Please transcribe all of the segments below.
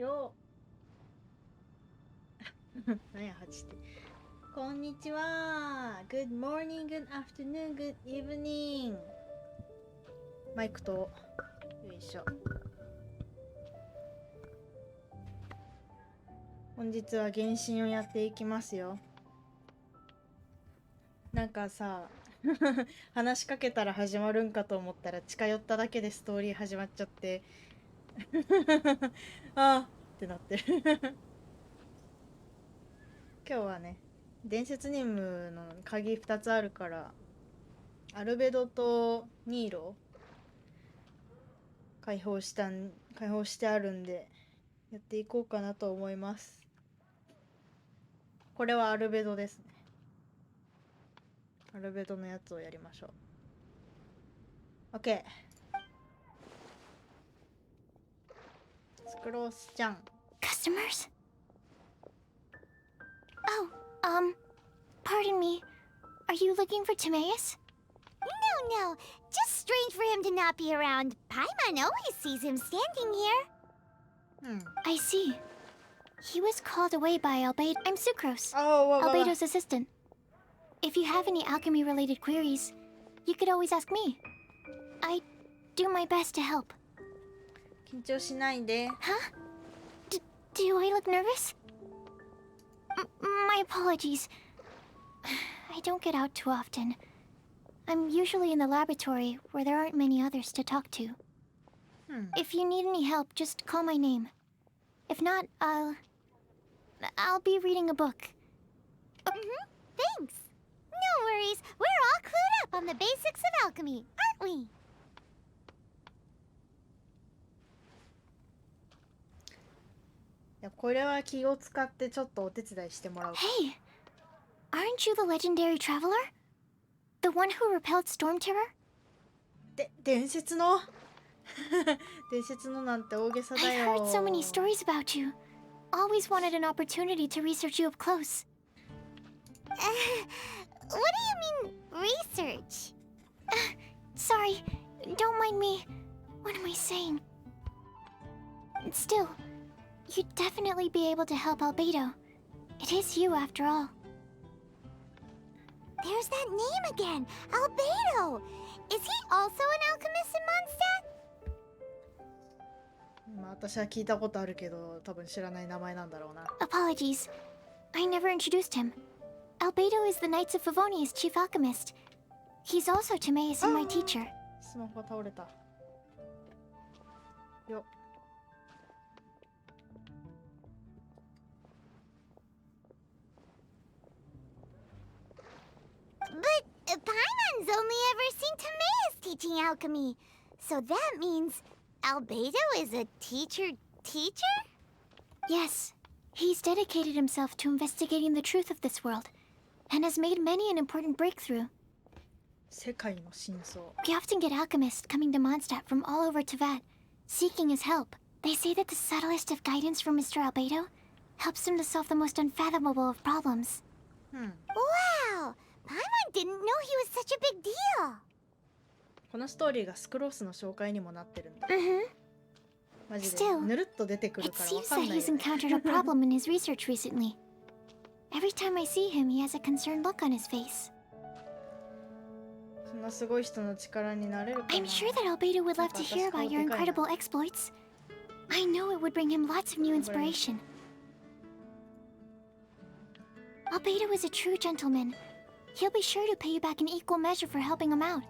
よ何や8って。こんにちは。Good morning, good afternoon, good evening。マイクとよいしょ。本日は原神をやっていきますよ。なんかさ話しかけたら始まるんかと思ったら近寄っただけでストーリー始まっちゃってあーってなってる今日はね、伝説任務の鍵2つあるからアルベドとニーロ解放してあるんでやっていこうかなと思います。これはアルベドですね。アルベドのやつをやりましょう。 OK。 スクロースちゃん。 Customers? Oh, pardon me. Are you looking for Timaeus? No. Just strange for him to not be around. Paimon always sees him standing here. I see. He was called away by Albedo. I'm Sucrose, Oh, Albedo's assistant. If you have any alchemy-related queries, you could always ask me. I do my best to help. 緊張しないで。 Huh? Do I look nervous? My apologies. I don't get out too often. I'm usually in the laboratory where there aren't many others to talk to. If you need any help, just call my name. If not, I'll be reading a book. Thanks. No worries. We're all clued up on the basics of alchemy, aren't we? いや、これは気を使ってちょっとお手伝いしてもらう。 Hey! Aren't you the legendary traveler? The one who repelled storm terror? 伝説の伝説のなんて大げさだ I've よ。 heard so many stories about you. Always wanted an opportunity to research you up close. What do you mean, research? Sorry, don't mind me. What am I saying? Still, you'd definitely be able to help Albedo. It is you, after all. There's that name again, Albedo. Is he also an alchemist in Mondstadt? まあ私は聞いたことあるけど多分知らない名前なんだろうな。 Apologies. I never introduced him. Albedo is the Knights of Favonia's chief alchemist. He's also Timaeus and my teacher. スマホが倒れたよ。 But Paimon's only ever seen Timaeus teaching alchemy. So that means Albedo is a teacher? Yes, he's dedicated himself to investigating the truth of this world, and has made many an important breakthrough. 世界の真相。 We often get alchemists coming to Mondstadt from all over Teyvat, seeking his help. They say that the subtlest of guidance from Mr. Albedo helps him to solve the most unfathomable of problems. Wow! Paimon didn't know he was such a big deal. このストーリーがスクロースの紹介にもなってるんだ。 マジで Still, ぬるっと出てくる It からわ seems かん that ない he's よね。 encountered a problem in his research recently. Every time I see him, he has a concerned look on his face. そんなすごい人の力になれるかな。 I'm sure that Albedo would love to hear about your incredible exploits. I know it would bring him lots of new inspiration. Albedo is a true gentleman. He'll be sure to pay you back in equal measure for helping him out.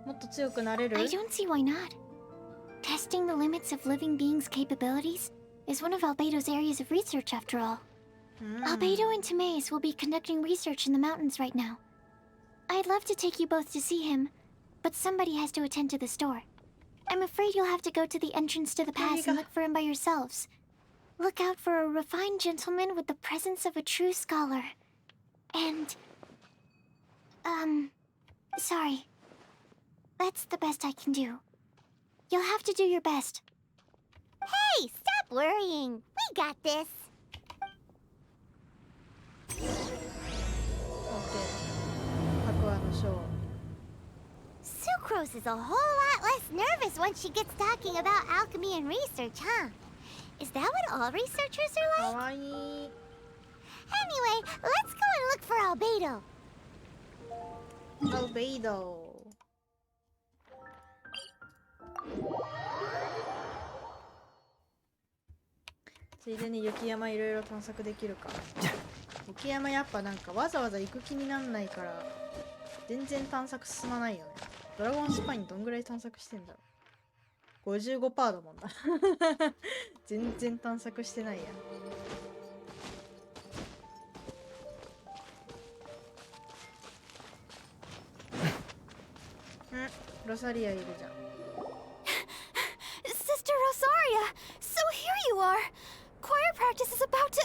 もっと強くなれる？ I don't see why not. Testing the limits of living beings' capabilities is one of Albedo's areas of research, after all. Albedo and Timaeus will be conducting research in the mountains right now. I'd love to take you both to see him, but somebody has to attend to the store. I'm afraid you'll have to go to the entrance to the pass and look for him by yourselves. Look out for a refined gentleman with the presence of a true scholar. And... sorry. That's the best I can do. You'll have to do your best. Hey, stop worrying. We got this. OK。白亜の章。Sucrose is a whole lot less nervous once she gets talking about alchemy and research, huh? Is that what all researchers are like? かわいい。 Anyway, let's go and look for Albedo. アルベイド。ついでに雪山いろいろ探索できるか。雪山やっぱなんかわざわざ行く気になんないから全然探索進まないよね。ドラゴンスパインどんぐらい探索してんだろう。55%だもんな。全然探索してないや。ロサリアいるじゃん。Sister Rosaria! So here you are! Choir practice is about to...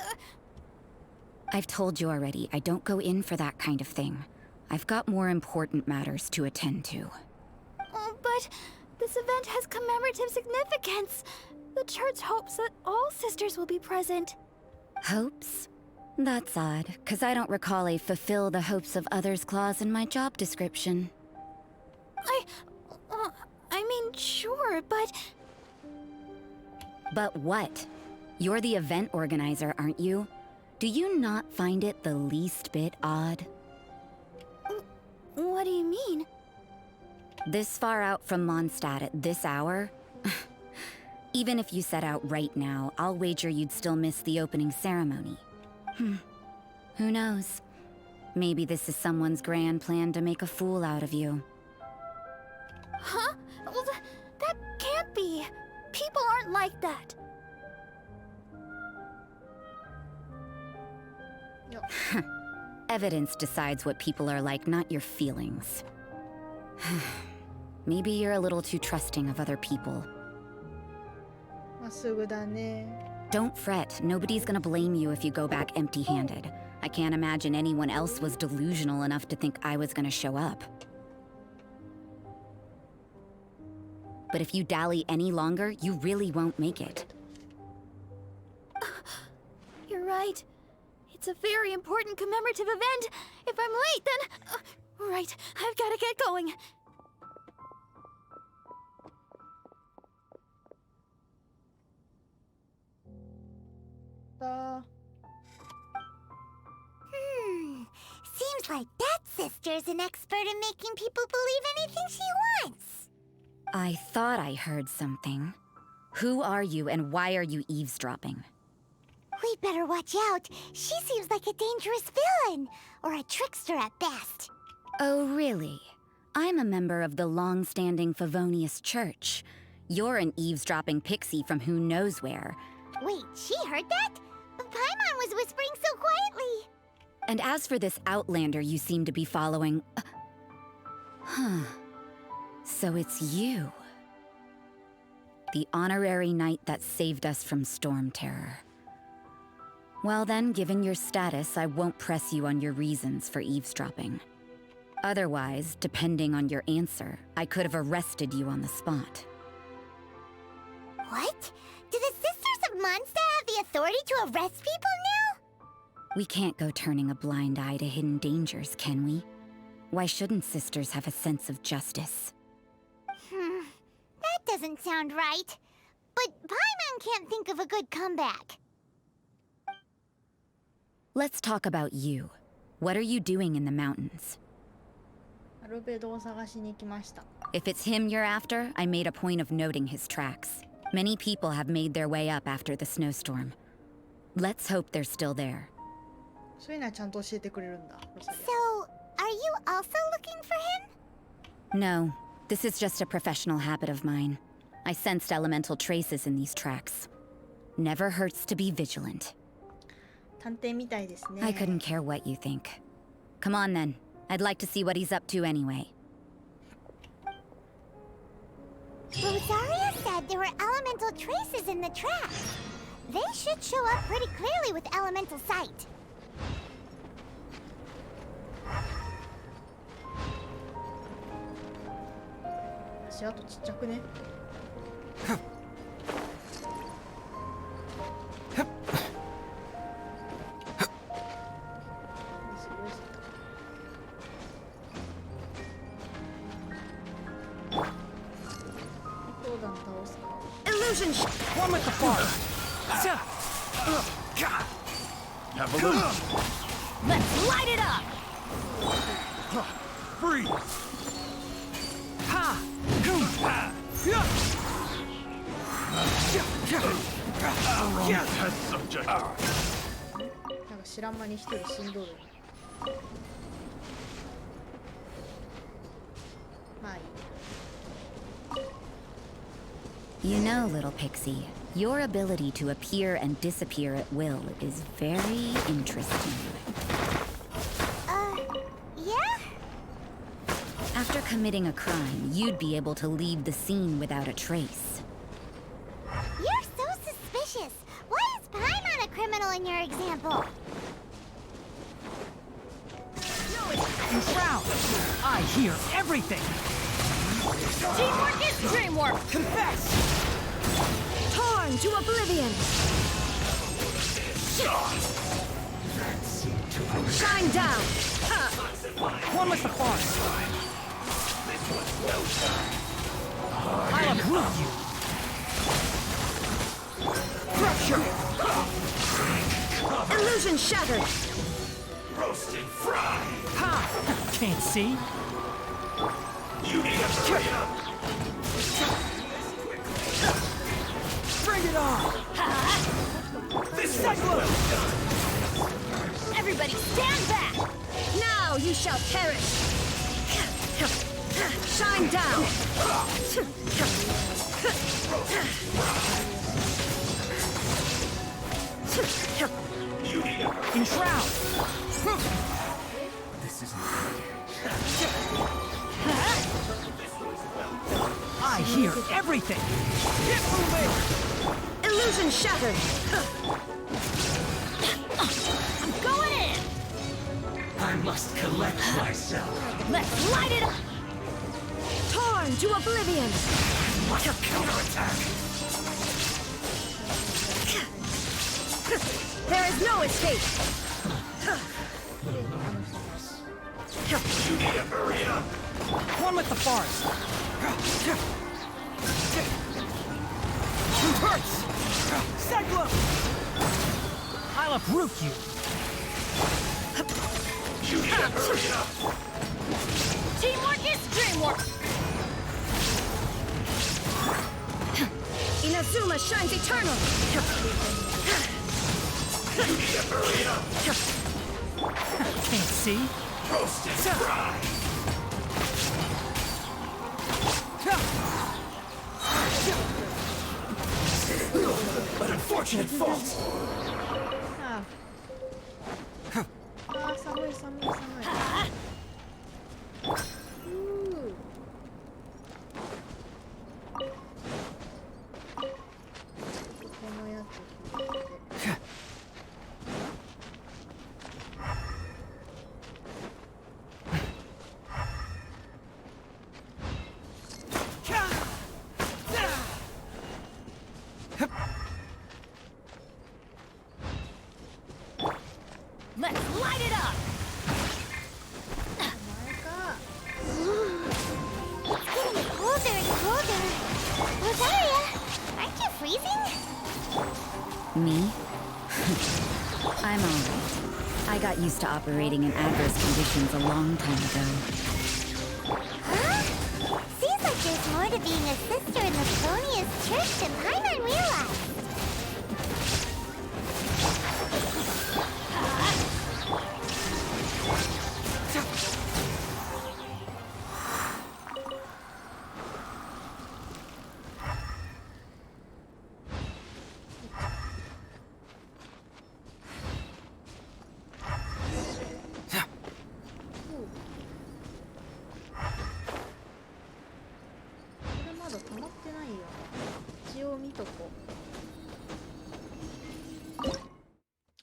I've told you already, I don't go in for that kind of thing. I've got more important matters to attend to. Oh, but this event has commemorative significance. The church hopes that all sisters will be present. Hopes? That's odd, because I don't recall a fulfill the hopes of others clause in my job description. I mean, sure, but... But what? You're the event organizer, aren't you? Do you not find it the least bit odd? What do you mean? This far out from Mondstadt at this hour? Even if you set out right now, I'll wager you'd still miss the opening ceremony. Who knows? Maybe this is someone's grand plan to make a fool out of you. Huh? Well, that can't be. People aren't like that. Evidence decides what people are like, not your feelings. Maybe you're a little too trusting of other people. まっすぐだね。 Don't fret, nobody's gonna blame you if you go back empty-handed. I can't imagine anyone else was delusional enough to think I was gonna show up. But if you dally any longer, you really won't make it. You're right. It's a very important commemorative event. If I'm late, then... right, I've gotta get going. Seems like that sister's an expert in making people believe anything she wants. I thought I heard something. Who are you and why are you eavesdropping? We'd better watch out. She seems like a dangerous villain, or a trickster at best. Oh, really? I'm a member of the long-standing Favonius Church. You're an eavesdropping pixie from who knows where. Wait, she heard that? But Paimon was whispering so quietly. And as for this outlander you seem to be following... Huh. So it's you. The honorary knight that saved us from storm terror. Well then, given your status, I won't press you on your reasons for eavesdropping. Otherwise, depending on your answer, I could have arrested you on the spot. What? Do the Sisters of Mondstadt have the authority to arrest people now? We can't go turning a blind eye to hidden dangers, can we? Why shouldn't sisters have a sense of justice? That doesn't sound right. But Paimon can't think of a good comeback. Let's talk about you. What are you doing in the mountains? アルベドを探しに来ました。 If it's him you're after, I made a point of noting his tracks. Many people have made their way up after the snowstorm. Let's hope they're still there. そういうのはちゃんと教えてくれるんだ。ロサリ So, are you also looking for him? No, this is just a professional habit of mine. I sensed elemental traces in these tracks. Never hurts to be vigilant. ア。探偵みたいですね。 I couldn't care what you think. Come on then. I'd like to see what he's up to anyway. Rosaria said there were elemental traces in the tracks. They should show up pretty clearly with elemental sight. 足跡ちっちゃくね。Illusion one with the force. Have a look. Let's light it up. Freeze. Ha! Test subject. なんか知らん間に一人死んどる。まあいい。You know, little pixie, your ability to appear and disappear at will is very interesting. Yeah? After committing a crime, you'd be able to leave the scene without a trace. You're so suspicious. Why is Paimon a criminal in your example? And Shroud, I hear everything. Teamwork is dreamwork. Confess. Torn to oblivion. Shine down. One with the force. I'll uproot you. Rupture. Illusion shattered. Roasted fry. Ha! Can't see. You need to hurry up. Bring it on. This Cyclone. Everybody stand back! Now you shall perish! Shine down. You need to hurry. Enshroud. This isn't I hear everything. Get moving. Illusion shattered. I'm going in! I must collect myself. Let's light it up! Torn to oblivion. What a counterattack. There is no escape. You need to hurry up. One with the forest. Hurts. Cyclone. I'll uproot you. You need to hurry up. Teamwork is dreamwork! Inazuma shines eternal. You need to hurry up. Can't see. Roasted fry. An unfortunate fault. ああ。ああ、寒い寒い寒い。このやつ聞いて。Let's light it up! 前か。 It's getting colder and colder. Rosaria, aren't you freezing? Me? I'm alright. I got used to operating in adverse conditions a long time ago. Huh? Seems like there's more to being a sister in the Felonious Church than Paimon realized.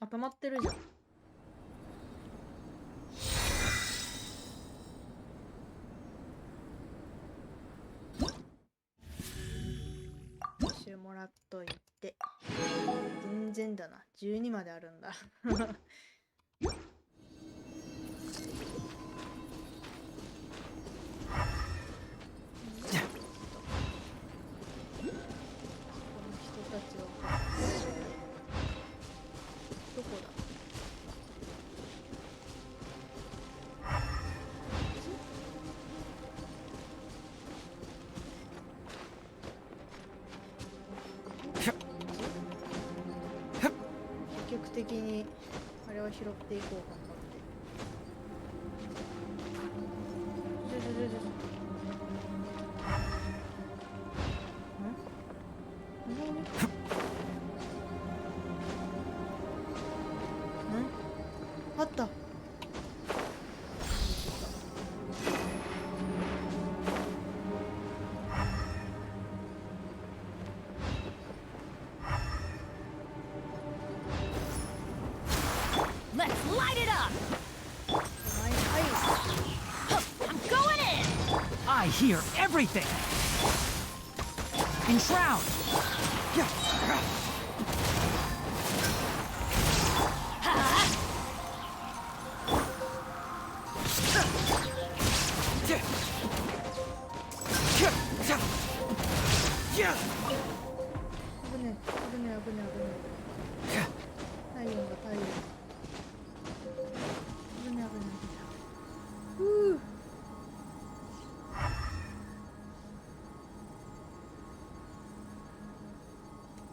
あ、溜まってるじゃん。一周もらっといて。全然だな。12まであるんだ。的にあれを拾っていこう、頑張って。あった。Let's light it up! ナイスアイ I'm going in! I hear everything! Enshroud! Yeah. 危ねえ危ねえ危ねえ危ねえ。体温が体温。危ねえ危ねえ危ねえ。ふう。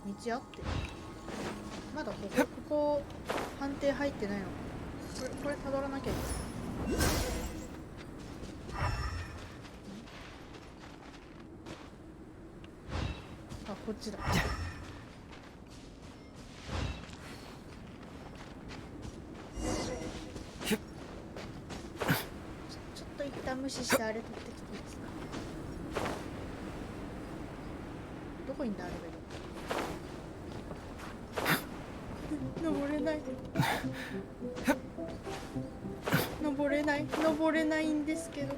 道あってる。まだここ判定入ってないの。これ辿らなきゃいけない。あ、こっちだ。ちょっと一旦無視してあれ取ってきていいですか。どこにいんだあれが。登れない登れない登れないんですけど。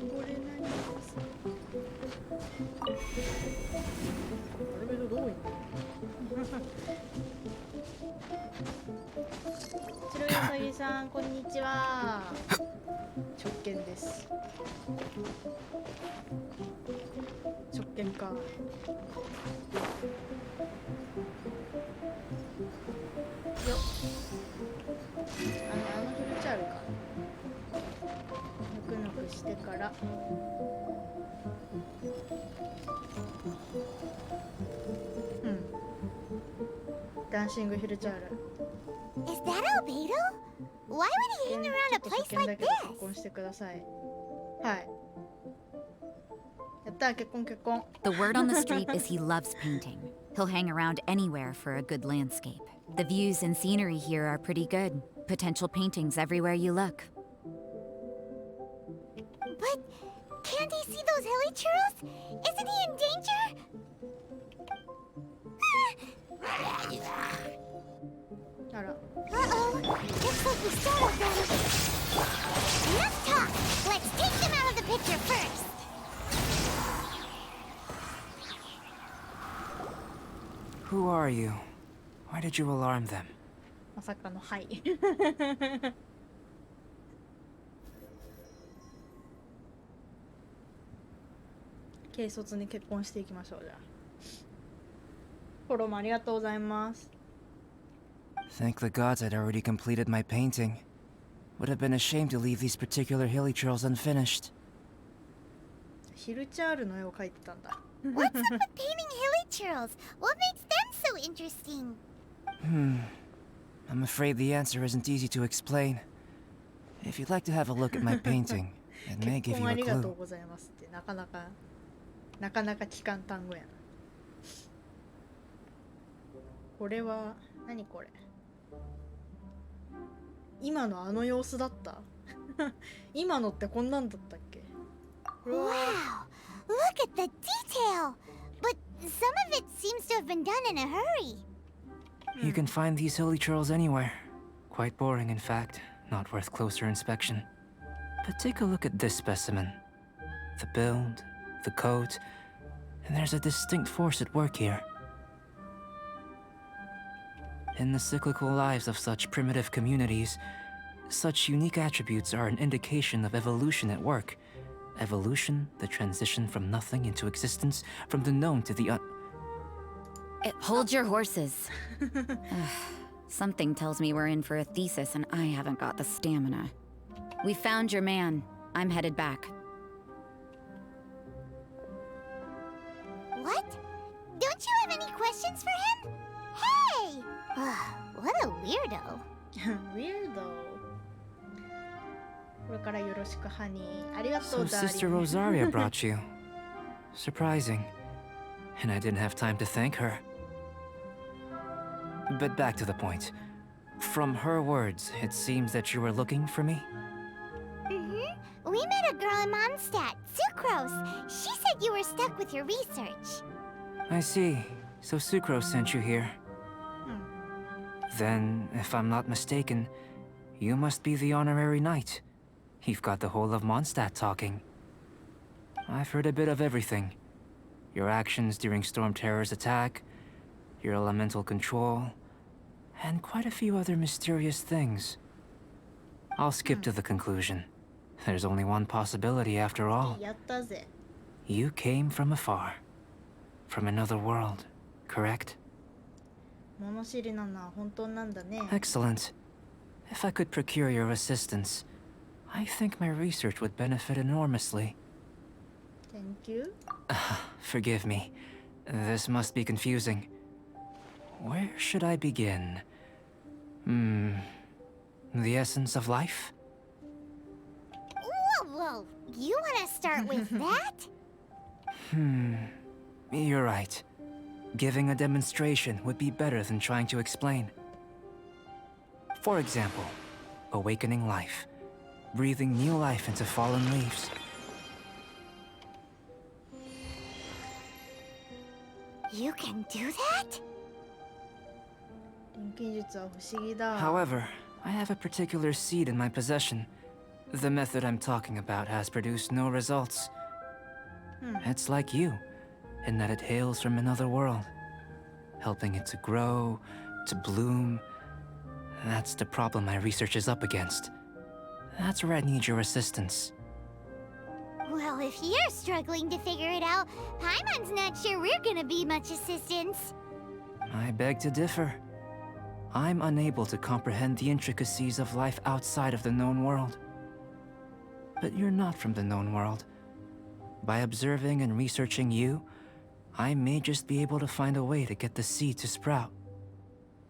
登れないんです。アルベドどこにいんだ。白いウサギさんこんにちは。直見です。直見か。よっ。あのフルチャールか。ぬくぬくしてから。うん。ダンシングフルチャール。Is that Albedo? Why would he hang around a place like 結 this? 婚してください。はい。やったー、結婚結婚。 The word on the street is he loves painting. He'll hang around anywhere for a good landscape. The views and scenery here are pretty good. Potential paintings everywhere you look. But can't he see those hilichurls? Isn't he in danger? Uh-oh. Looks like we startled them. Enough talk. Let's take them out of the picture first. Who are you? Why did you alarm them? まさかのはい。軽率に結婚していきましょう。じゃあフォローもありがとうございます。 Thank the gods I'd already completed my painting. Would have been a shame to leave these particular hilichurls unfinished. ヒルチャールの絵を描いてたんだ。What's up with painting hilichurls? What makes them so interesting? I'm afraid the answer isn't easy to explain. If you'd like to have a look at my painting, it may 結 give 婚 you あ a りがとう clue. ございますってなかなか聞かん単語やな。これは何これ。今のあの様子だった。今のってこんなんだったっけ。これは Wow! Look at the detail! But some of it seems to have been done in a hurry. You can find these hilichurls anywhere. Quite boring, in fact. Not worth closer inspection. But take a look at this specimen. The build, the coat, and there's a distinct force at work here. In the cyclical lives of such primitive communities, such unique attributes are an indication of evolution at work. Evolution, the transition from nothing into existence, from the known to the Hold your horses. Something tells me we're in for a thesis and I haven't got the stamina. We found your man. I'm headed back. What? Don't weirdo. Weirdo. これからよろしくハニー。ありがと So うダーリン。 Sister Rosaria brought you. Surprising. And I didn't have time to thank her. But back to the point. From her words, it seems that you were looking for me? We met a girl in Mondstadt, Sucrose. She said you were stuck with your research. I see. So Sucrose sent you here. Then, if I'm not mistaken, you must be the honorary knight. You've got the whole of Mondstadt talking. I've heard a bit of everything. Your actions during Storm Terror's attack, your elemental control, and quite a few other mysterious things. I'll skip to the conclusion. There's only one possibility after all. やったぜ。 You came from afar. From another world, correct? 物知りなのは本当なんだね。 Excellent. If I could procure your assistance, I think my research would benefit enormously. Thank you. Forgive me. This must be confusing. Where should I begin? The essence of life? Whoa. You want to start with that? You're right. Giving a demonstration would be better than trying to explain. For example, awakening life. Breathing new life into fallen leaves. You can do that? 錬金術は不思議だ。 However, I have a particular seed in my possession. The method I'm talking about has produced no results. It's like you, in that it hails from another world. Helping it to grow, to bloom. That's the problem my research is up against. That's where I need your assistance. Well, if you're struggling to figure it out, Paimon's not sure we're gonna be much assistance. I beg to differ. I'm unable to comprehend the intricacies of life outside of the known world. But you're not from the known world. By observing and researching you, I may just be able to find a way to get the seed to sprout.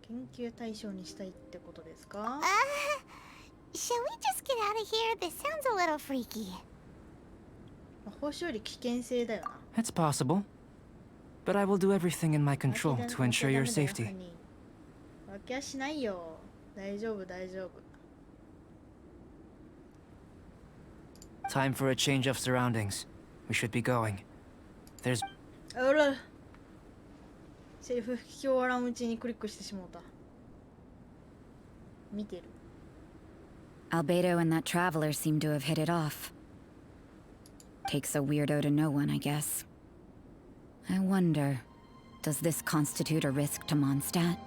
研究対象にしたいってことですか？ Shall we just get out of here? This sounds a little freaky. 報酬より危険性だよな。 It's possible. But I will do everything in my control to ensure your safety. わけはしないよ。大丈夫、大丈夫。 Time for a change of surroundings. We should be going. There's... あら。セリフ聞き終わらんうちにクリックしてしまった。見てる。 Albedo and that traveler seem to have hit it off. Takes a weirdo to know one, I guess. I wonder, does this constitute a risk to Mondstadt?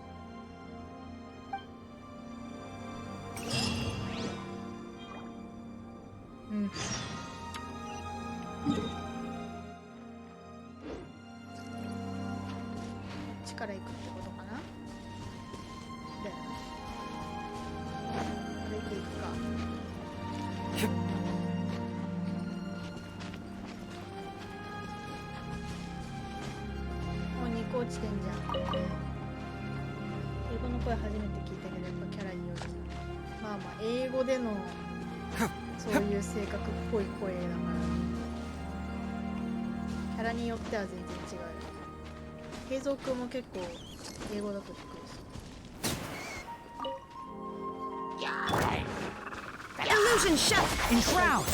Huh. 落ちてんじゃん。英語の声初めて聞いたけどやっぱキャラによる。まあまあ英語でのそういう性格っぽい声だからキャラによっては全然違う。平蔵くんも結構英語だとびっくりする。 Illusion shut in crowd.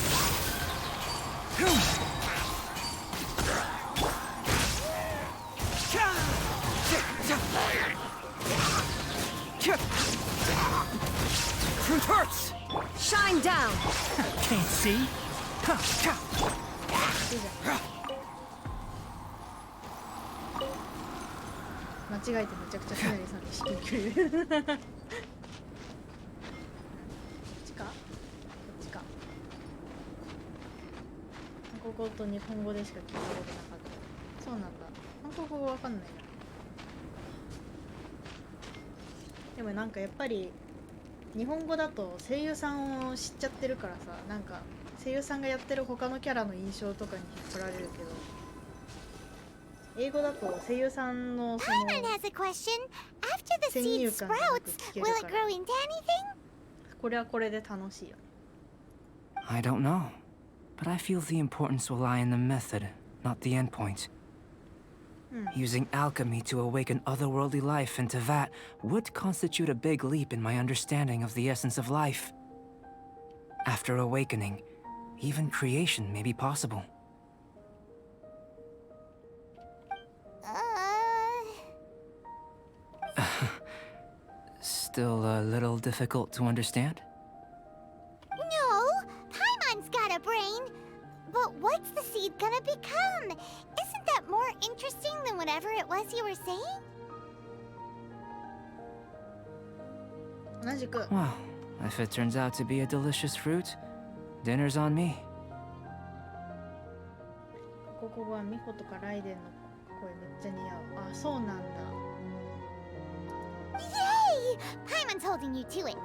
Truth hurts. Shine down. Can't see. 間違えてめちゃくちゃシナリさんに至近距離こっちかこっちか韓国語と日本語でしか聞いたことなかった。そうなんだ。韓国語わかんないな。でもなんかやっぱり日本語だと声優さんを知っちゃってるからさ、なんか声優さんがやってる他のキャラの印象とかに引っ張られるけど、英語だと声優さんのその Paimon has a question. After the 先入 seed 観じゃなく sprouts, 聞け will る it から grow into anything? これはこれで楽しいよね。 I don't know, but I feel the importance will lie in the method, not the endpoint. Using alchemy to awaken otherworldly life into that would constitute a big leap in my understanding of the essence of life. After awakening, even creation may be possible. Still a little difficult to understand? No, Paimon's got a brain. But what's the seed gonna become? Isn't that more interesting than whatever it was you were saying? 同じく Well, if it turns out to be a delicious fruit, dinner's on me. ここはミホとかライデンの声めっちゃ似合う。あ、そうなんだ。 Yay! Paimon's holding you to it.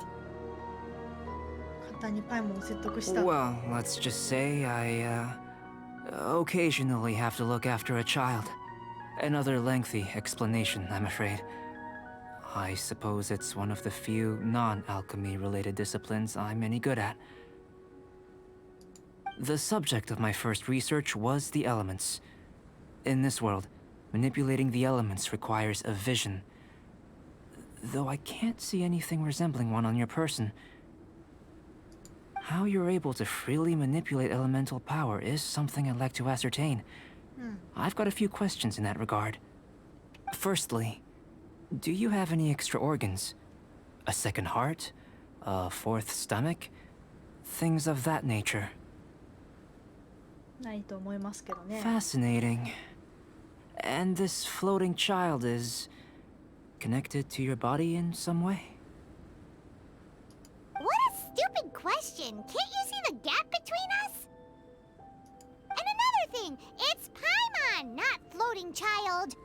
簡単にパイモンを説得した。 Well, let's just say I, occasionally have to look after a child. Another lengthy explanation, I'm afraid. I suppose it's one of the few non-alchemy related disciplines I'm any good at. The subject of my first research was the elements. In this world, manipulating the elements requires a vision. Though I can't see anything resembling one on your person. How you're able to freely manipulate elemental power is something I'd like to ascertain. I've got a few questions in that regard. Firstly, do you have any extra organs? A second heart? A fourth stomach? Things of that nature. ないと思いますけどね。 Fascinating. And this floating child is connected to your body in some way? What a stupid question. Can't you see the gap between us? And another thing, it's Paimon, not floating child.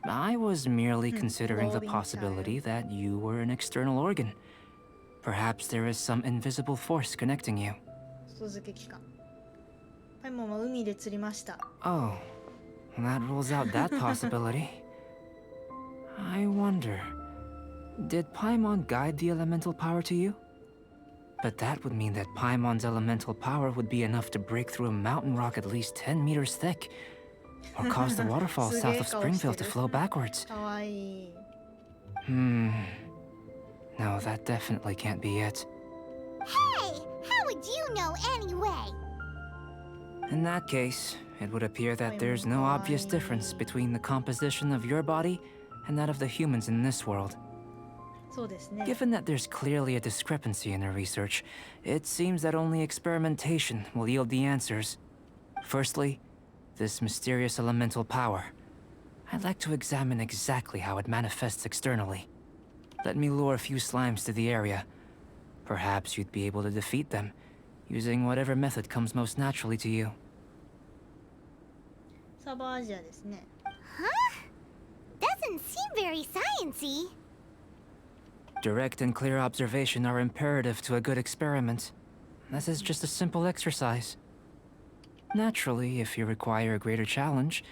I was merely considering the floating possibility that you were an external organ. Perhaps there is some invisible force connecting you. 外付け期間。パイモンは海で釣りました。 Oh, that rules out that possibility. I wonder, did Paimon guide the elemental power to you? But that would mean that Paimon's elemental power would be enough to break through a mountain rock at least 10 meters thick, or cause the waterfall south of Springfield to flow backwards. かわいい。 No, that definitely can't be it. Hey, how would you know anyway? In that case, it would appear that there's no obvious difference between the composition of your body and that of the humans in this world. そうですね。 Given that there's clearly a discrepancy in the research, it seems that only experimentation will yield the answers. Firstly, this mysterious elemental power. I'd like to examine exactly how it manifests externally. Let me lure a few slimes to the area. Perhaps you'd be able to defeat them, using whatever method comes most naturally to you. サバアジアですね。 Doesn't seem very sciencey. Direct and clear observation are imperative to a good experiment. This is just a simple exercise. Naturally, if you require a greater challenge,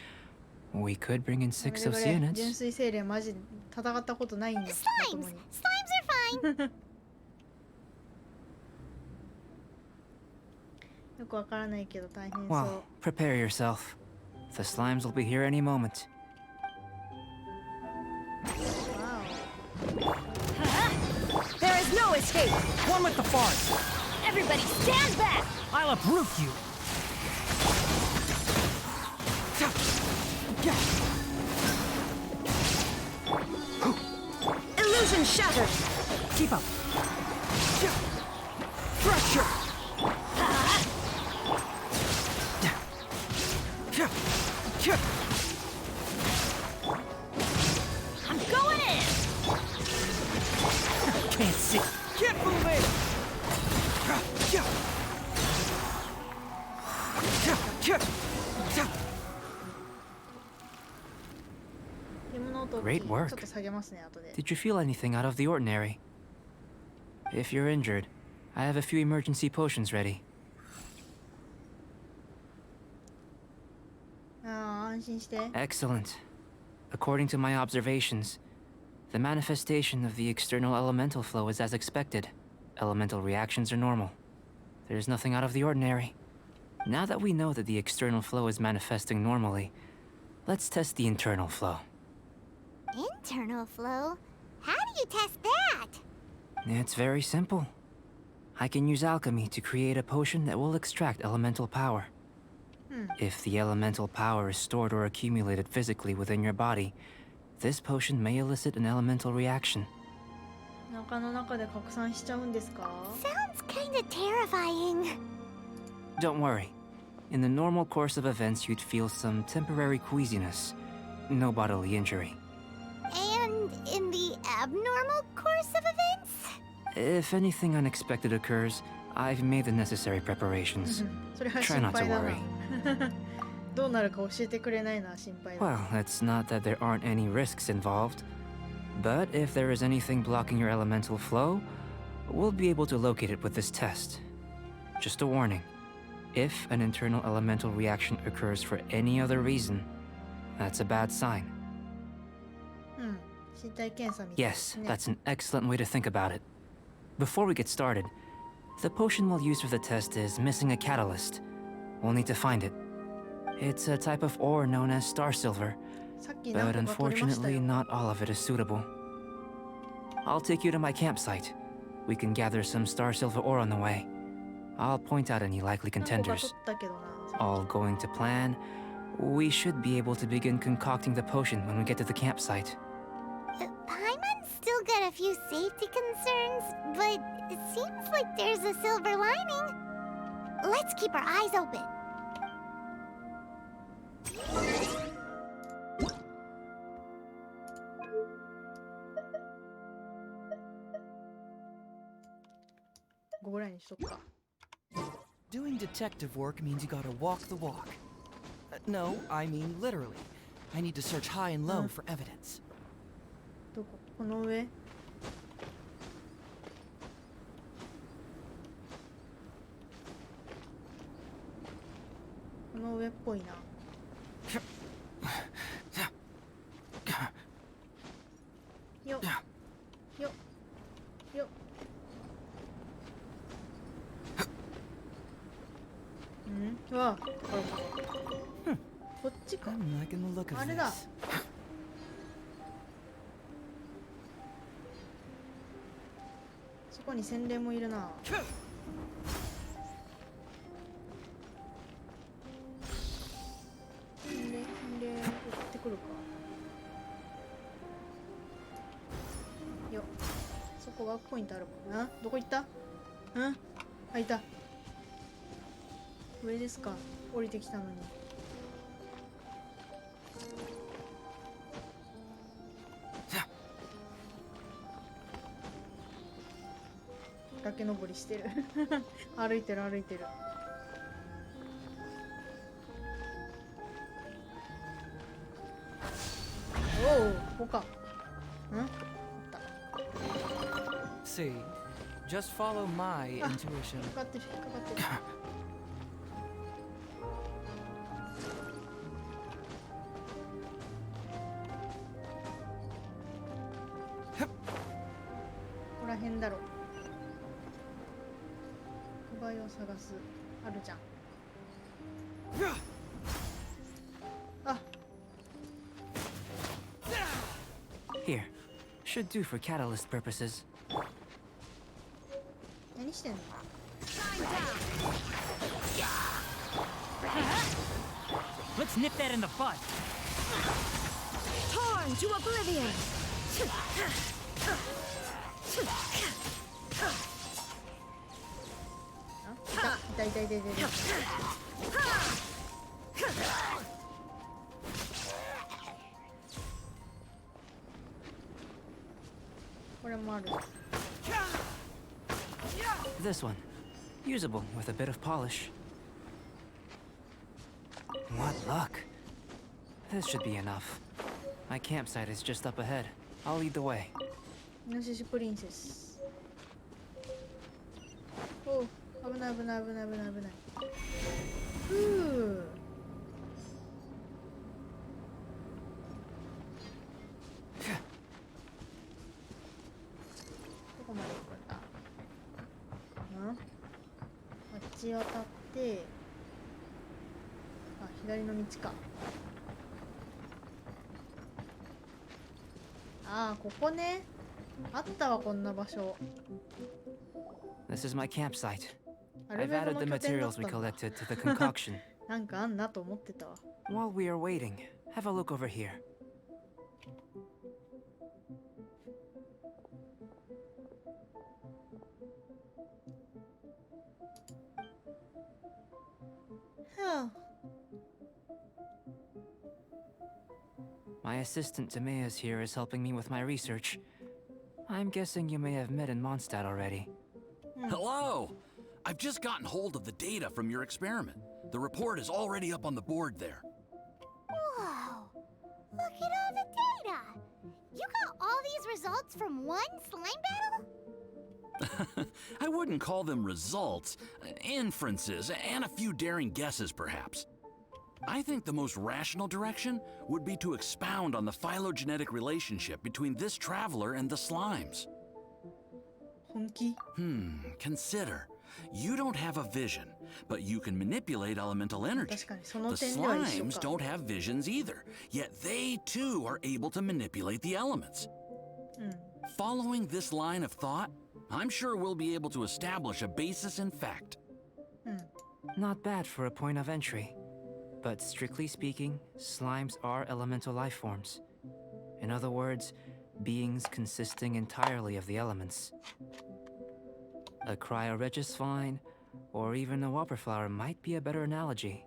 we could bring in 6 我々純 Oceanids. 粋精霊マジで戦ったことないんだ。まと Slimes. もに Slimes are fine. よくわからないけど大変そう。 Well, prepare yourself. The slimes will be here any moment. わ There is no escape! One with the forest! Everybody stand back! I'll uproot you! Illusion shattered! Keep up! Pressure! I'm going in! Can't see! Get moving! 獣音 Great ちょ work. っと下げますね後で。 Did you feel anything out of the ordinary? If you're injured, I have a few emergency potions ready. ああ安心して。 Excellent. According to my observations, The manifestation of the external elemental flow is as expected. Elemental reactions are normal. There's nothing out of the ordinary. Now that we know that the external flow is manifesting normally, let's test the internal flow. Internal flow? How do you test that? It's very simple. I can use alchemy to create a potion that will extract elemental power. If the elemental power is stored or accumulated physically within your body, this potion may elicit an elemental reaction. 中の中で拡散しちゃうんですか? Sounds kinda terrifying. Don't worry. In the normal course of events, you'd feel some temporary queasiness. No bodily injury. And in the abnormal course of events? If anything unexpected occurs, I've made the necessary preparations. それは Try 心 not to 配だ worry. な。どうなるか教えてくれないのは心配だ。 Well, it's not that there aren't any risks involved. But if there is anything blocking your elemental flow, we'll be able to locate it with this test. Just a warning. If an internal elemental reaction occurs for any other reason, that's a bad sign. 身体検査みたいで Yes, すね。 that's an excellent way to think about it. Before we get started, the potion we'll use for the test is missing a catalyst. We'll need to find it. It's a type of ore known as star silver, さっき何 but 個か取れました unfortunately よ。 not all of it is suitable. I'll take you to my campsite. We can gather some star silver ore on the way. I'll point out any likely 何個か contenders. 取ったけどな。 All going to plan, we should be able to begin concocting the potion when we get to the campsite. Paimon's still got a few safety concerns, but it seems like there's a silver lining. Let's keep our eyes open. Doing detective work means you gotta walk the walk. No, I mean literally. I need to search high and low for evidence. どこ？この上？この上っぽいな。よっよっよっ。うわ、これか。こっちか。 I'm liking the look of あれだ。 this. そこに洗礼もいるな。洗礼送ってくるか。よっ。そこワークポイントあるかな。どこ行った？あ、いた。上ですか。降りてきたのに。崖登りしてる。歩いてる歩いてる。おお、ここか。あった。 See, just follow my intuition. かかってる引っかかってる。ここら辺だろ。小林を探す。あるじゃん。あ、 Here. Should do for catalyst purposes. 何してんの？ Let's nip that in the bud. Torn to oblivion! あ、痛い痛い痛い痛い痛い。これもある。 This one. Usable with a bit of polish. What luck. This should be enough. My campsite is just up ahead. I'll lead the way. イノシシプリンセス。おう、危ない危ない危ない危ない危ない。ふう。渡って、あ、左の道か。ああ、ここね。あったわ、こんな場所。 This is my campsite. アル I've ベド added の the 拠点だっ materials た we んだ。 collected to the concoction. なんかあんなと思ってたわ。 While we are waiting, have a look over here. My assistant Timaeus here is helping me with my research. I'm guessing you may have met in Mondstadt already. Hello! I've just gotten hold of the data from your experiment. The report is already up on the board there. Whoa! Look at all the data! You got all these results from one slime battle? I wouldn't call them results, inferences, and a few daring guesses, perhaps. I think the most rational direction would be to expound on the phylogenetic relationship between this traveler and the slimes. 本気 Consider. You don't have a vision, but you can manipulate elemental energy. 確かにその The 点では一緒 slimes か。 don't have visions either, yet they too are able to manipulate the elements. うん。 Following this line of thought, I'm sure we'll be able to establish a basis in fact. うん。 Not bad for a point of entry. But strictly speaking, slimes are elemental life forms. In other words, beings consisting entirely of the elements. A cryoregisvine, or even a whopperflower might be a better analogy.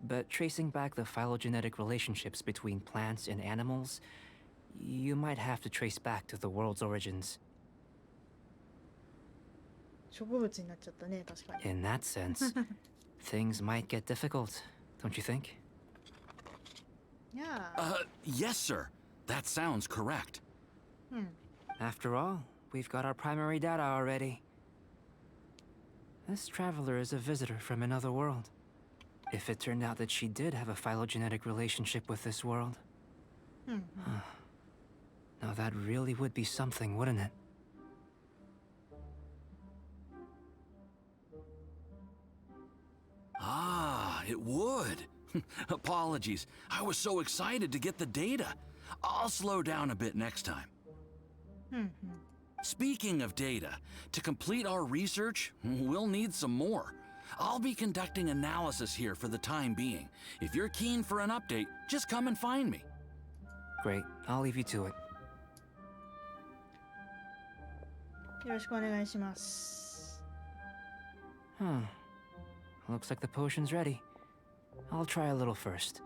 But tracing back the phylogenetic relationships between plants and animals, you might have to trace back to the world's origins. 植物になっちゃったね、確かに。 In that sense, things might get difficult, don't you think? Yeah. Yes, sir. That sounds correct. After all, we've got our primary data already. This traveler is a visitor from another world. If it turned out that she did have a phylogenetic relationship with this world, now that really would be something, wouldn't it? Ah, it would. Apologies. I was so excited to get the data. I'll slow down a bit next time. Speaking of data, to complete our research, we'll need some more. I'll be conducting analysis here for the time being. If you're keen for an update, just come and find me. Great, I'll leave you to it. よろしくお願いします。 Looks like the potion's ready. I'll try a little first.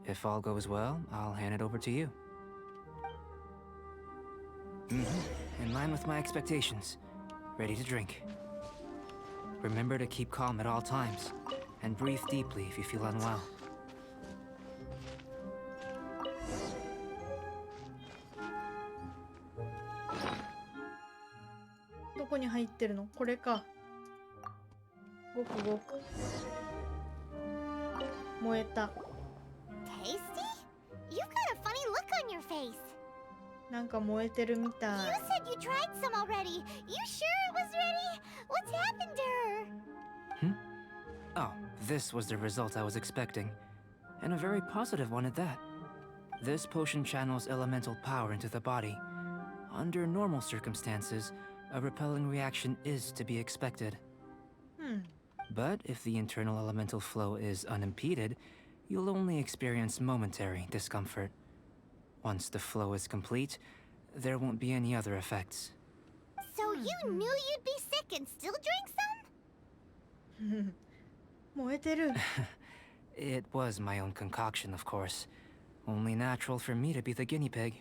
If all goes well, I'll hand it over to you. In line with my expectations. Ready to drink. Remember to keep calm at all times, and breathe deeply if you feel unwell. どこに入ってるの？これか。ごくごく。燃えた。 Tasty? You've got a funny look on your face. なんか燃えてるみた You い。 said you tried some already. You sure it was ready? What's happened to her? Oh, this was the result I was expecting. And a very positive one at that. This potion channels elemental power into the body. Under normal circumstances, a repelling reaction is to be expected. But if the internal elemental flow is unimpeded, you'll only experience momentary discomfort. Once the flow is complete, there won't be any other effects. So you knew you'd be sick and still drank some? 燃えてる。 It was my own concoction, of course. Only natural for me to be the guinea pig.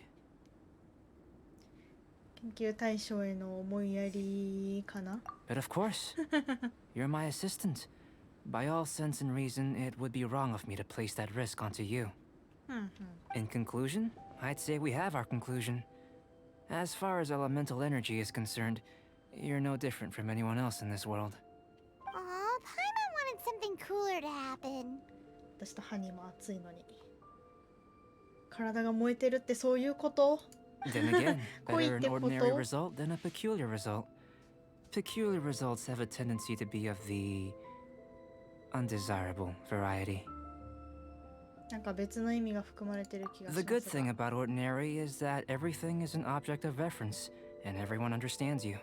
研究対象への思いやりかな？ But of course, you're my assistant. By all sense and reason, it would be wrong of me to place that risk onto you. In conclusion, I'd say we have our conclusion. As far as elemental energy is concerned, you're no different from anyone else in this world. Aw, Paimon wanted something cooler to happen. 私とハニーも暑いのに。体が燃えてるってそういうこと？ Then again, better an Koite ordinary koto. result than a peculiar result. Peculiar results have a tendency to be of the undesirable variety. なんか別の意味が含まれてる気がし The ま good す thing が。 about Ordinary is that everything is an object of reference, and everyone understands you.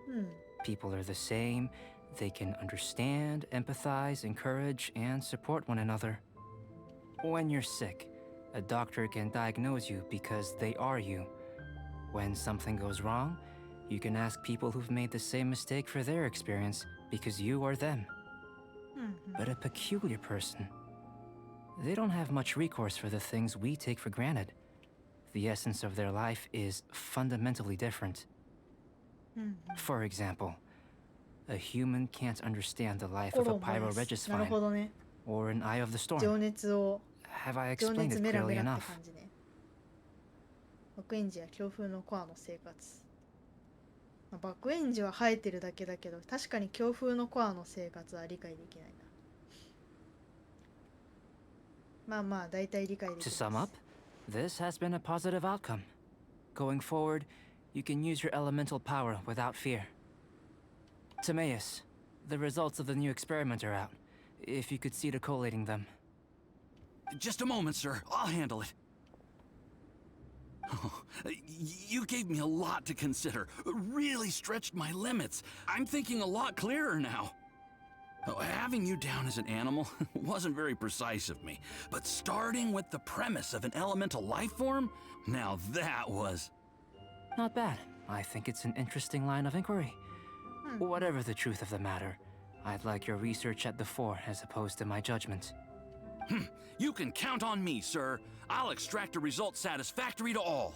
うん。 People are the same. They can understand, empathize, encourage, and support one another. When you're sick, a doctor can diagnose you because they are you. When something goes wrong, you can ask people who've made the same mistake for their experience because you are them. うんうん。 But a peculiar person, they don't have much recourse for the things we take for granted. The essence of their life is fundamentally different. うんうん。 For example, a human can't understand the life of 心 a を燃やす。 pyroregis なるほ vine どね。 or an eye of the 情 storm. 熱を、 Have I 情 explained 熱 it メラメ clearly ラって enough? 感じね。爆炎樹や強風のコアの生活。まあ爆炎樹は生えてるだけだけど、確かに強風のコアの生活は理解できないな。まあまあ、大体理解でき To ま sum す up,。this has been a positive outcome. Going forward, you can use your elemental power without fear. Timaeus, the results of the new experiment are out. If you could see to collating them. Just a moment, sir. I'll handle it. Oh, you gave me a lot to consider. Really stretched my limits. I'm thinking a lot clearer now. Oh, having you down as an animal wasn't very precise of me, but starting with the premise of an elemental life form, now that was... Not bad. I think it's an interesting line of inquiry. Whatever the truth of the matter, I'd like your research at the fore as opposed to my judgment. You can count on me, sir. I'll extract a result satisfactory to all.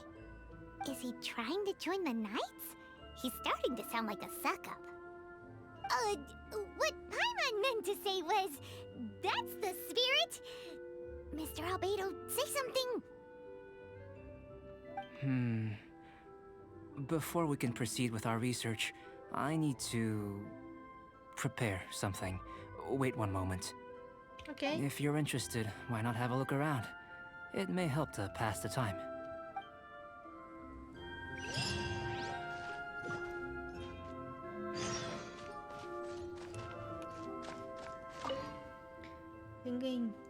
Is he trying to join the Knights? He's starting to sound like a suck-up. What Paimon meant to say was, that's the spirit. Mr. Albedo, say something. Before we can proceed with our research, I need to prepare something. Wait one moment. OK。 If you're interested, why not have a look around? It may help to pass the time.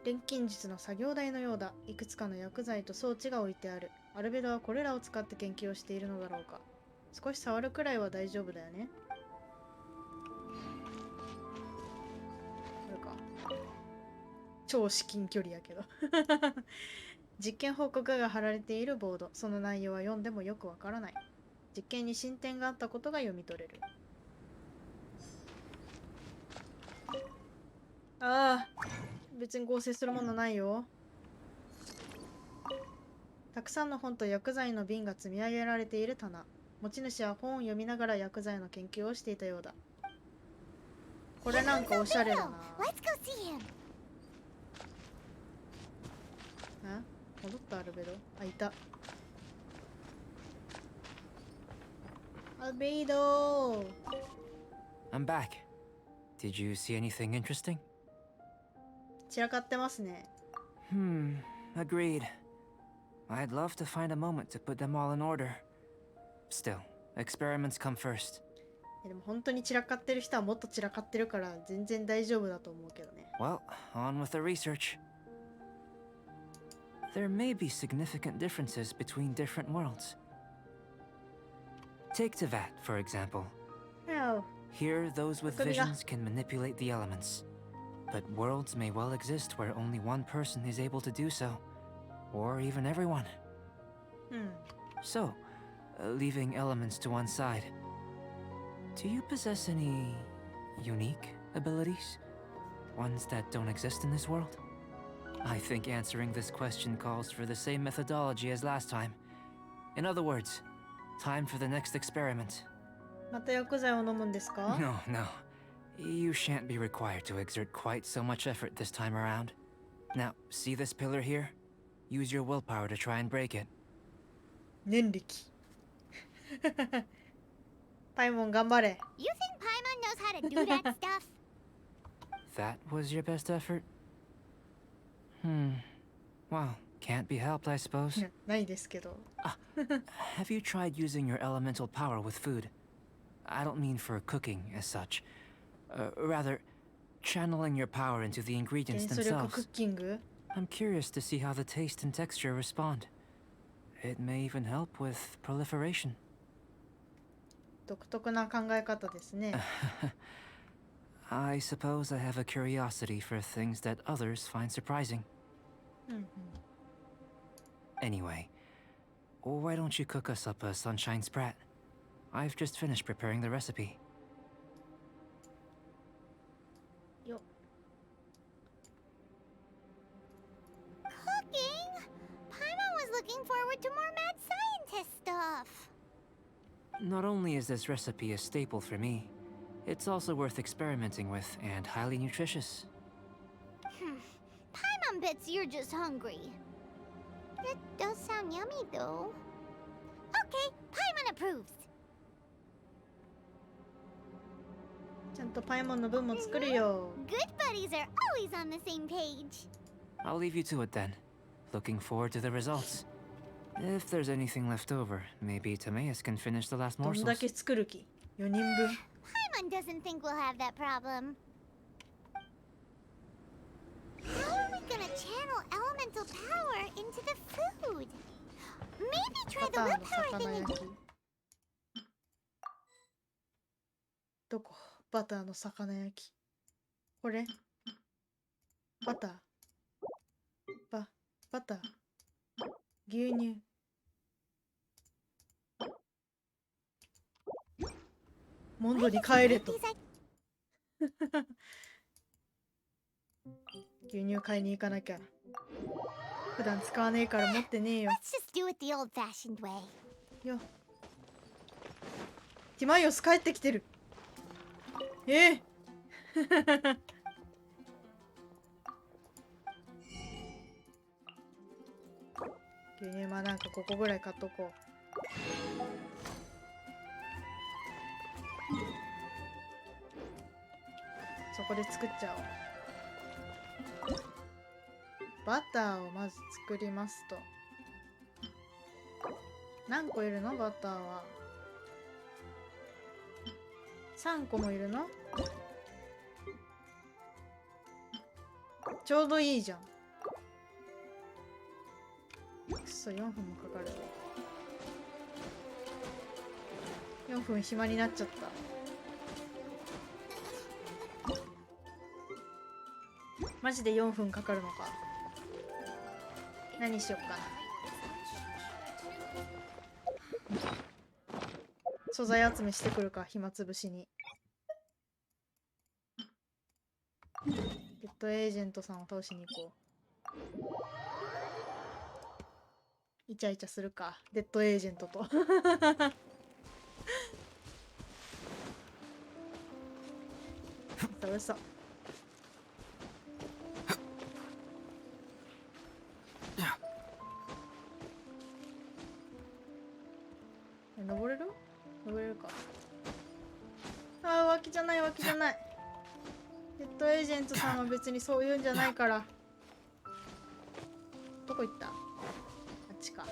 錬金術の作業台のようだ。いくつかの薬剤と装置が置いてある。アルベドはこれらを使って研究をしているのだろうか。少し触るくらいは大丈夫だよね。これか。超至近距離やけど。実験報告が貼られているボード。その内容は読んでもよくわからない。実験に進展があったことが読み取れる。ああ、別に合成するものないよ。たくさんの本と薬剤の瓶が積み上げられている棚。持ち主は本を読みながら薬剤の研究をしていたようだ。これなんかおしゃれだな。 Let's go see him. あ、戻ったアルベド。あ、いた。アルベド。 I'm back. Did you see anything interesting? 散らかってますね。Agreed. I'd love to find a moment to put them all in order. Still, experiments come first. でも本当に散らかってる人はもっと散らかってるから全然大丈夫だと思うけどね。 Well, on with the research. There may be significant differences between different worlds. Take Tevat, for example. Oh. Here, those with visions can manipulate the elements. But worlds may well exist where only one person is able to do so. Or even everyone. So, leaving elements to one side. Do you possess any unique abilities? Ones that don't exist in this world? I think answering this question calls for the same methodology as last time. In other words, time for the next experiment. また薬剤を飲むんですか？ No, no. You shan't be required to exert quite so much effort this time around. Now, see this pillar here? Use your willpower to try and break it. 念力。パイモン頑張れ。 You think Paimon knows how to do that stuff? That was your best effort? Well, can't be helped, I suppose. ないですけど。 Have you tried using your elemental power with food? I don't mean for cooking as such. Rather, channeling your power into the ingredients 元素力クッ themselves. キング I'm curious to see how the taste and texture respond. It may even help with proliferation. 独特な考え方ですね。 I suppose I have a curiosity for things that others find surprising. うんうん Anyway, why don't you cook us up a sunshine sprat? I've just finished preparing the recipe. よ Cooking? Paimon was looking forward to more mad scientist stuff. Not only is this recipe a staple for me, it's also worth experimenting with and highly nutritious. Paimon bets you're just hungry. It does sound yummy, though. Okay, Paimon approves. ちゃんとパイモンの分も作るよ。 Good buddies are always on the same page. I'll leave you to it then. Looking forward to the results. If there's anything left over, maybe Timaeus can finish the last どん morsels. だけ作る気 ?4 人分。 Paimon doesn't think we'll have that problem. How are we gonna channel elemental power into the food? Maybe try バ the ターの willpower 魚 thingy. 焼き。どこバターの魚焼き。これバター。バター。牛乳。モンドに帰れと。 These I- 牛乳買いに行かなきゃ。普段使わねえから持ってねえよ。 Let's just do it the old-fashioned way. よ。ティマイオス帰ってきてる。牛乳はなんか5個ぐらい買っとこう。そこで作っちゃおう。バターをまず作りますと。何個いるのバターは。3個もいるの？ちょうどいいじゃん。くそ、4分もかかる。4分暇になっちゃった。マジで4分かかるのか。何しよっかな。素材集めしてくるか、暇つぶしに。デッドエージェントさんを倒しに行こう。イチャイチャするか、デッドエージェントと。うそ。登れる？登れるか。ああ、脇じゃない。デッドエージェントさんは別にそういうんじゃないから。どこ行った？あっちか。ん？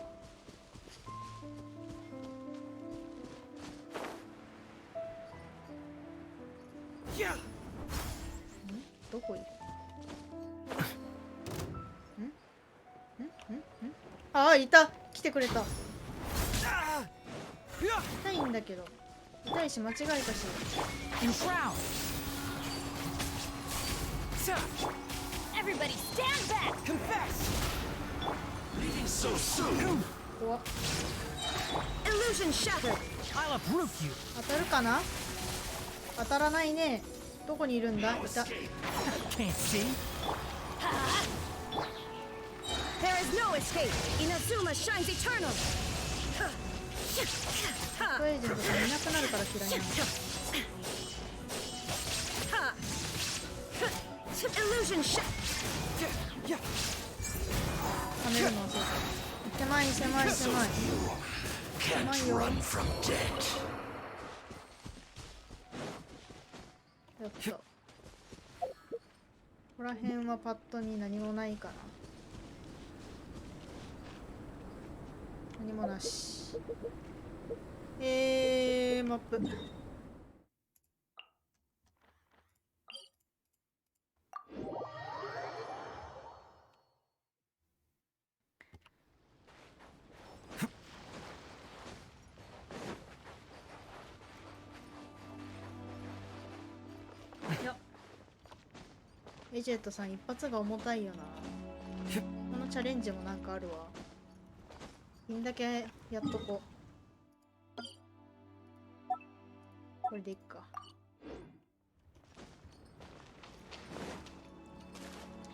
どこいる？ん？ああ、いた！来てくれた。痛いんだけど。痛いし間違えたし。Everybody stand back! Confess! Leaving so soon. 怖っ。 Illusion shattered! I'll uproot you! 当たるかな？当たらないね。どこにいるんだ？いた。 Can't see? There is no escape! Inazuma shines eternal! デッドエージェントさんいなくなるから嫌いなの。 Illusion shattered! はめるの忘れた。狭い。狭いよ。 Run from death. やった。ここら辺はパッとに何もないかな。何もなし。マップ。エジェットさん一発が重たいよな。このチャレンジもなんかあるわ。いいんだけやっとこう。これでいっか。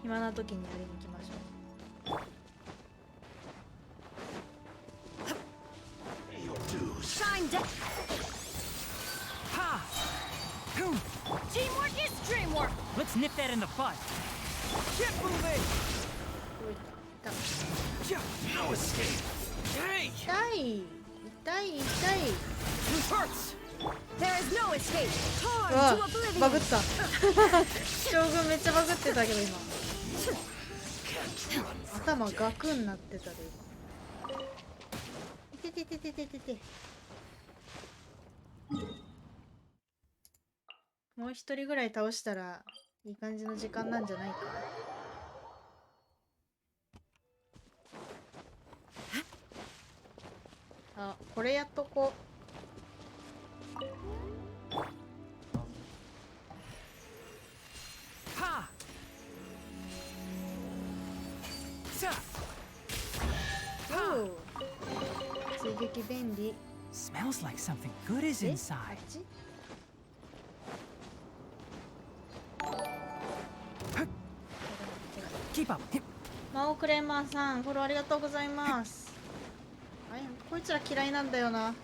暇な時にやりに行きましょう。Shine down. Ha! Boom! Teamwork is dreamwork. Let's nip that in the bud. Get moving! どういった？ No escape. Hey! 痛い痛い痛い。 This hurts! There is no escape. う Torn わ to oblivion. バグった。将軍めっちゃバグってたけど今。頭ガクになってたで今。いててててててて。もう一人ぐらい倒したらいい感じの時間なんじゃないか。あ、これやっとこHa! Sa! う。おう追撃便利。 Smells like something good is え、あっ inside. ち？Keep up. マオクレーマーさん、フォローありがとうございます。あれ、こいつら嫌いなんだよな。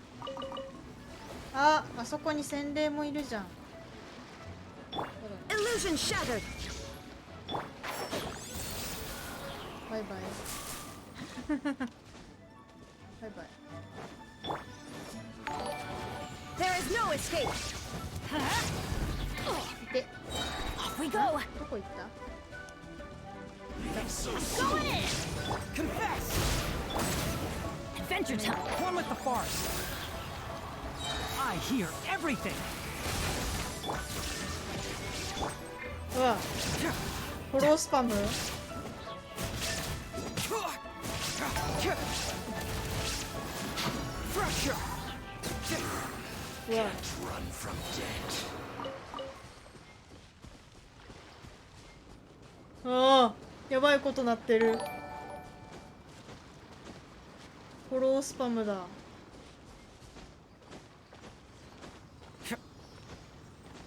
あ、あそこに洗礼もいるじゃん。 Illusion shattered. バイバイ。バイバイ。 There is no escape. で、 Off we go. どこ行った？ Going in. Confess! Adventure time. One with the forest. I hear everything. うわ、フォロースパム？ Pressure! うわ、 Run from death. ああ、やばいことなってる。フォロースパムだ。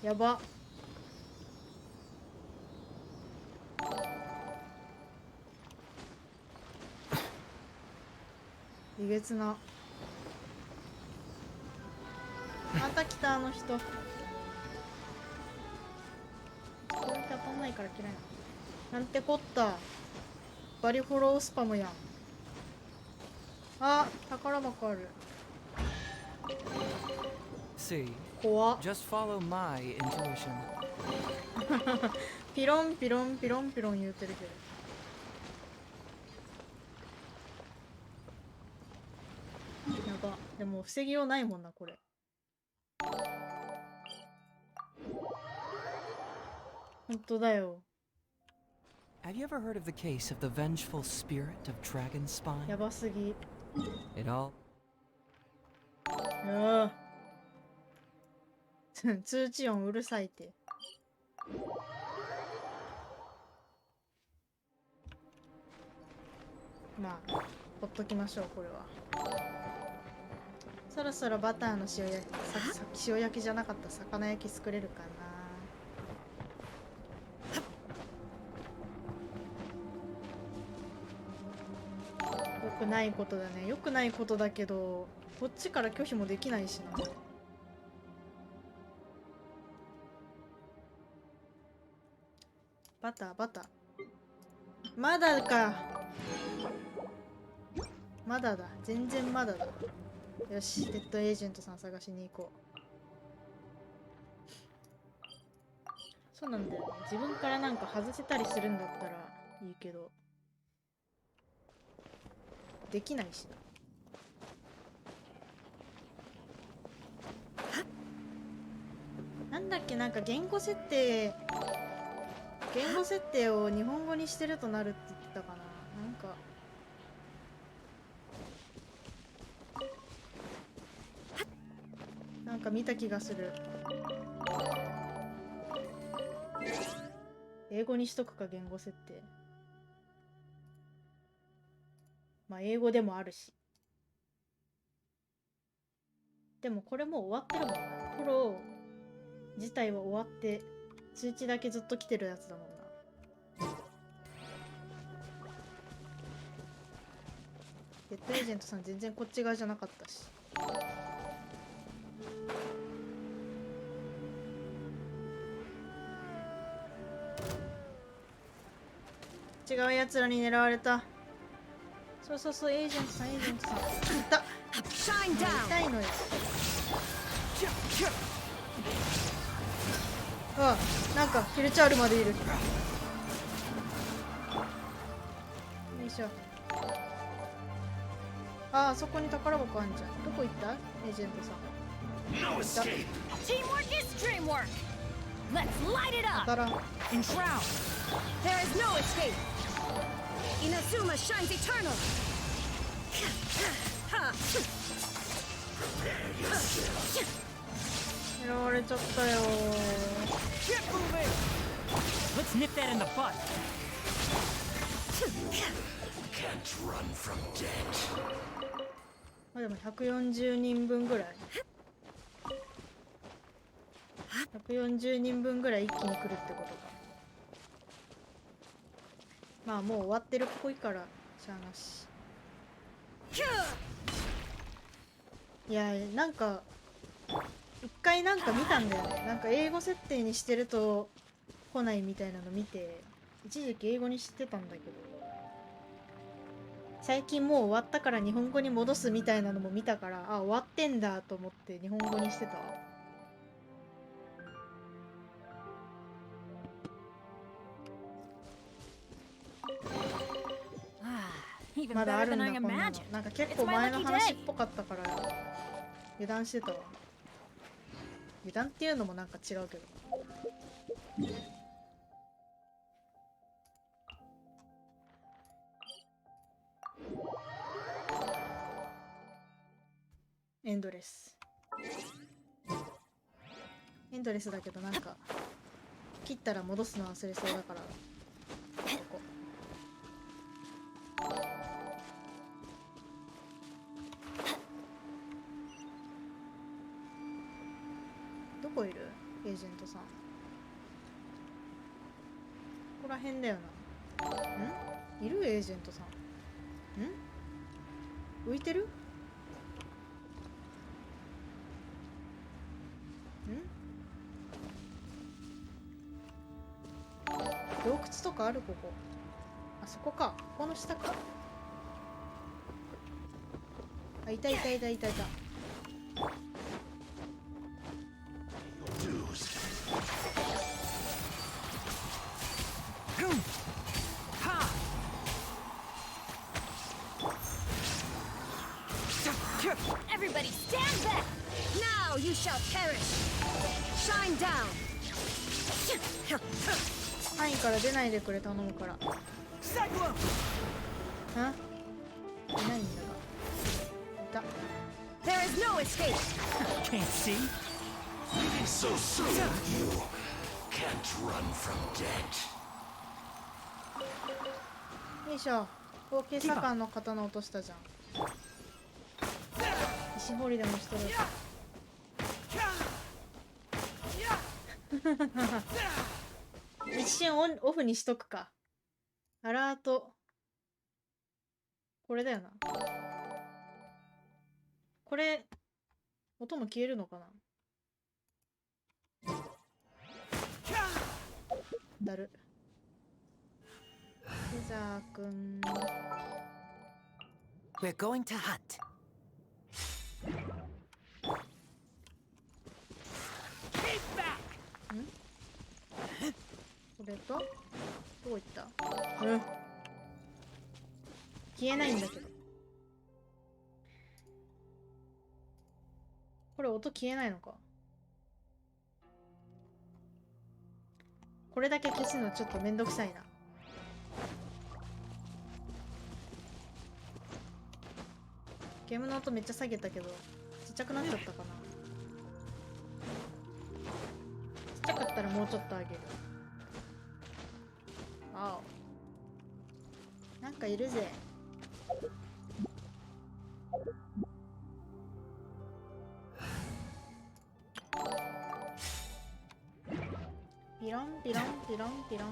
やば。えげつな。また来たあの人。こうやって当たんないから嫌いな。なんてこった。バリフォロースパムやん。あ、宝箱ある。 See, 怖っ。 just follow my intuition. ピロンピロンピロンピロン言うてるけど。やば。でも防ぎようないもんなこれ。本当だよ。 Have you ever heard of the case of the vengeful spirit of Dragon Spine? やばすぎ。 It all ああ。通知音うるさいって。まあほっときましょうこれは。そろそろバターの塩焼き、さっき塩焼きじゃなかった魚焼き作れるかな。よくないことだね。よくないことだけどこっちから拒否もできないしな。バターバター。まだか。まだだ。全然まだだ。よし、デッドエージェントさん探しに行こう。そうなんだよね。自分からなんか外せたりするんだったらいいけど。できないしな。なんだっけ、なんか言語設定を日本語にしてるとなるって言ってたかな。なんか見た気がする。英語にしとくか、言語設定。まあ英語でもあるし。でもこれもう終わってるもんな。プロ自体は終わって通知だけずっと来てるやつだもんな。デッドエージェントさん全然こっち側じゃなかったし。違うやつらに狙われた。そうそうそう、エージェントさん、エージェントさん。いた。痛いのよ。あ、なんかヒルチャールまでいる。よいしょ。ああ、そこに宝箱あんじゃん。どこ行った？エージェントさん。Teamwork is dreamwork. Let's light it 当た up. らん。 Enshroud. There is no escape. Inazuma shines eternal. Ha. 狙われちゃったよ。 Get moving! Let's nip that in the bud. Can't run from death. まあでも140人分ぐらい。140人分ぐらい一気に来るってことか。まあもう終わってるっぽいからしゃあなし。いや、なんか一回なんか見たんだよね。なんか英語設定にしてると来ないみたいなの見て、一時期英語にしてたんだけど、最近もう終わったから日本語に戻すみたいなのも見たから、あ、終わってんだと思って日本語にしてたわ。Even まだあ better るん than だ I こんなの。 imagined. なんか結構前の話っぽかったから油断してたわ。油断っていうのもなんか違うけど。エンドレス。エンドレスだけどなんか切ったら戻すの忘れそうだからここ。どこいる？エージェントさん。ここら辺だよな。ん？いる？エージェントさん。ん？浮いてる？洞窟とかある？ここ。あそこか。ここの下か。あ、いたいたいたいたいた。Everybody stand back. Now you shall perish. Shine down. 範囲から出ないでくれ、頼むから。あ？いないんだが。いた。 There is no escape. Can't see. So soon, you can't run from death. よいしょ。後継左官の刀落としたじゃん。石掘りでもしとる。一瞬オフにしとくか。アラート。これだよな。これ音も消えるのかな。だる。フェザーくん。 We're going to hunt. これとどこ行った？消えないんだけど。これ音消えないのか。これだけ消すのちょっとめんどくさいな。ゲームの音めっちゃ下げたけどちっちゃくなっちゃったかな。ちっちゃかったらもうちょっと上げる。わお。なんかいるぜ。ピロンピロンピロンピロ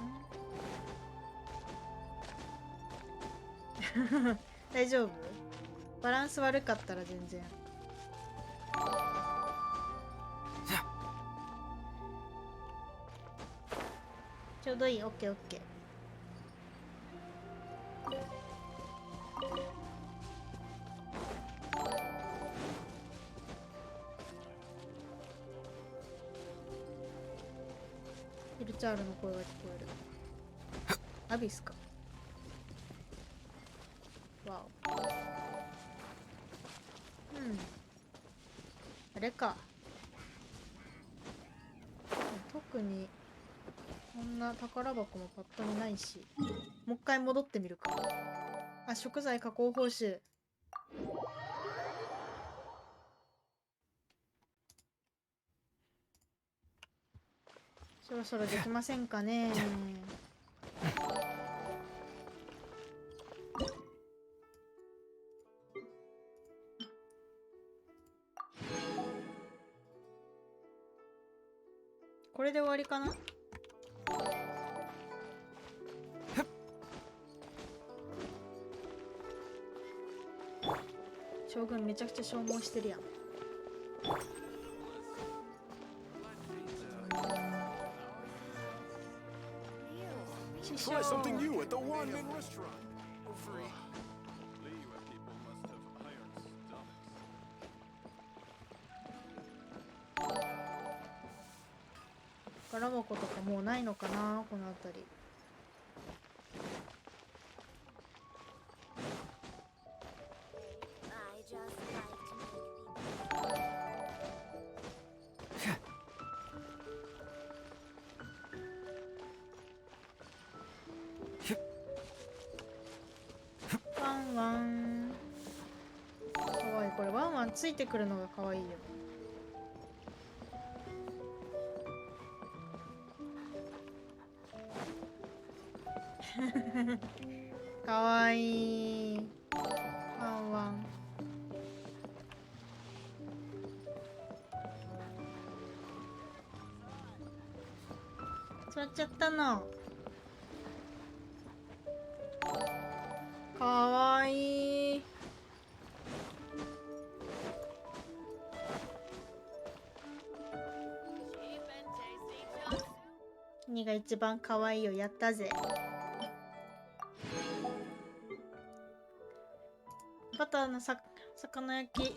ン。大丈夫？バランス悪かったら全然。ちょうどいい。オッケーオッケー。ヒルチャールの声が聞こえる。アビスか。わお。あれか。特にこんな宝箱もパッと見ないし、もう一回戻ってみるか。あ、食材加工報酬。そろそろできませんかね。これで終わりかな。将軍めちゃくちゃ消耗してるやん。Try something new at the one-man restaurant. Free. People must have iron stomachs. 宝箱とかもうないのかな、この辺り。ワンワン。かわいい。これワンワンついてくるのがかわいいよ。かわいい。ワンワン。座っちゃったの。かわいい。君が一番かわいいよ。やったぜ。バターの魚焼き。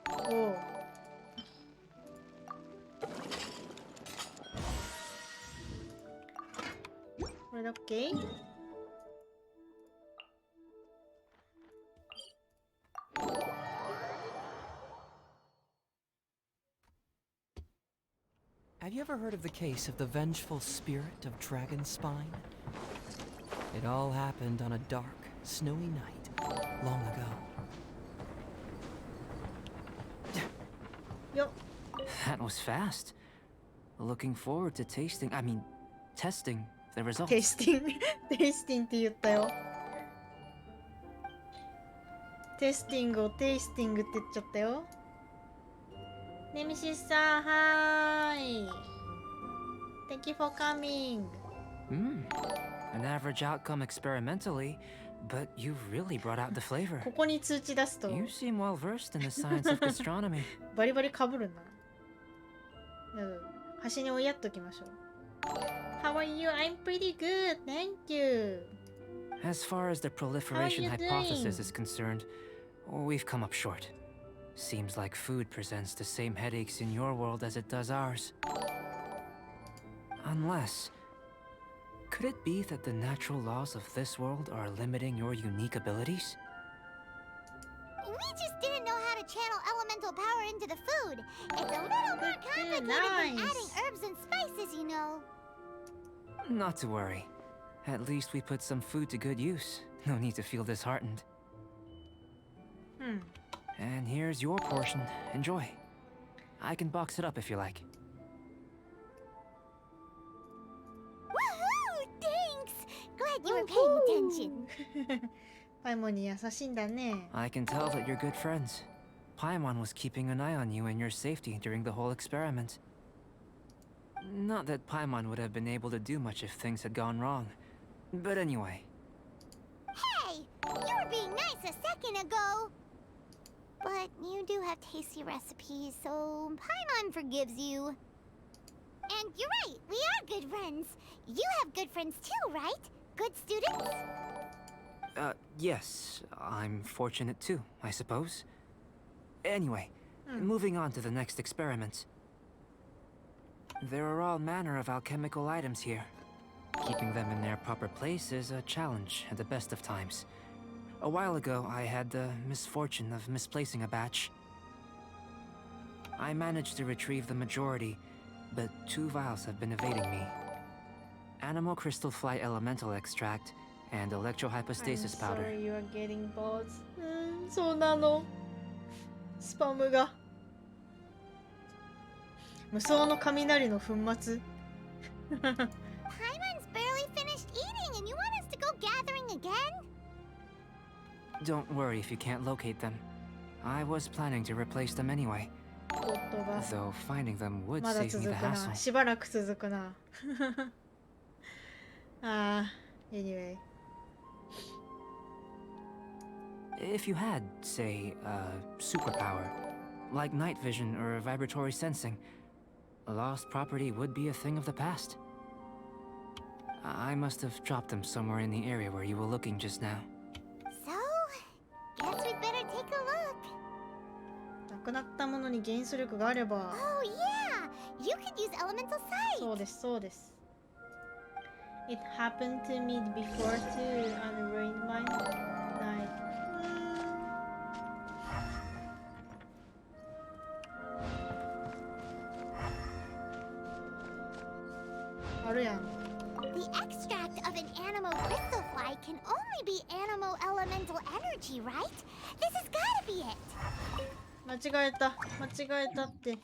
おお。これで OK？ Have you ever heard of the case of the vengeful spirit of Dragon Spine? It all happened on a dark, snowy night, long ago. Yo. That was fast. Looking forward to testing the results. テイスティングテイスティングって言ったよ。テスティングをテイスティングって言っちゃったよ。ネミシスさん、はーい。Thank you for coming. An average outcome experimentally, but you've really brought out the flavor. ここに通知出すと You seem well versed in the science of gastronomy. バリバリ被るんだな。端に追いやっときましょう。How are you? I'm pretty good. Thank you. As far as the proliferation How are you hypothesis doing? is concerned, we've come up short. Seems like food presents the same headaches in your world as it does ours. Unless... Could it be that the natural laws of this world are limiting your unique abilities? We just didn't know how to channel elemental power into the food. It's a little more complicated than adding herbs and spices, you know. Not to worry. At least we put some food to good use. No need to feel disheartened. And here's your portion. Enjoy. I can box it up if you like. Woohoo! Thanks! Glad you were paying attention. パイモンに優しいんだね。 I can tell that you're good friends. Paimon was keeping an eye on you and your safety during the whole experiment. Not that Paimon would have been able to do much if things had gone wrong. But anyway. Hey! You were being nice a second ago! But you do have tasty recipes, so Paimon forgives you. And you're right, we are good friends. You have good friends too, right? Good students? Yes. I'm fortunate too, I suppose. Anyway, moving on to the next experiment. There are all manner of alchemical items here. Keeping them in their proper place is a challenge at the best of times. A while ago, I had the misfortune of misplacing a batch. I managed to retrieve the majority, but 2 vials have been evading me. Animal crystal fly elemental extract and electrohypostasis I'm powder. sorry you are getting balls. そうなの。スパムが。無双の雷の粉末。 Paimon's barely finished eating and you want us to go gathering again? Don't worry if you can't locate them. I was planning to replace them anyway. 夫が Though finding them would まだ save me 続 the くな。 hassle. しばらく続くな。ああ、anyway. If you had, say, superpower, like night vision or vibratory sensing, lost property would be a thing of the past. I must have dropped them somewhere in the area where you were looking just now. So, guess we'd better take a look. なくなったものに元素力があれば。 Oh yeah! You could use elemental sight! そうです、そうです。It happened to me before too, and ruined my night. あるやん。 The extract of an animal crystal fly can only be animal elemental energy, right? This has gotta be it! 間違えた、間違えたって。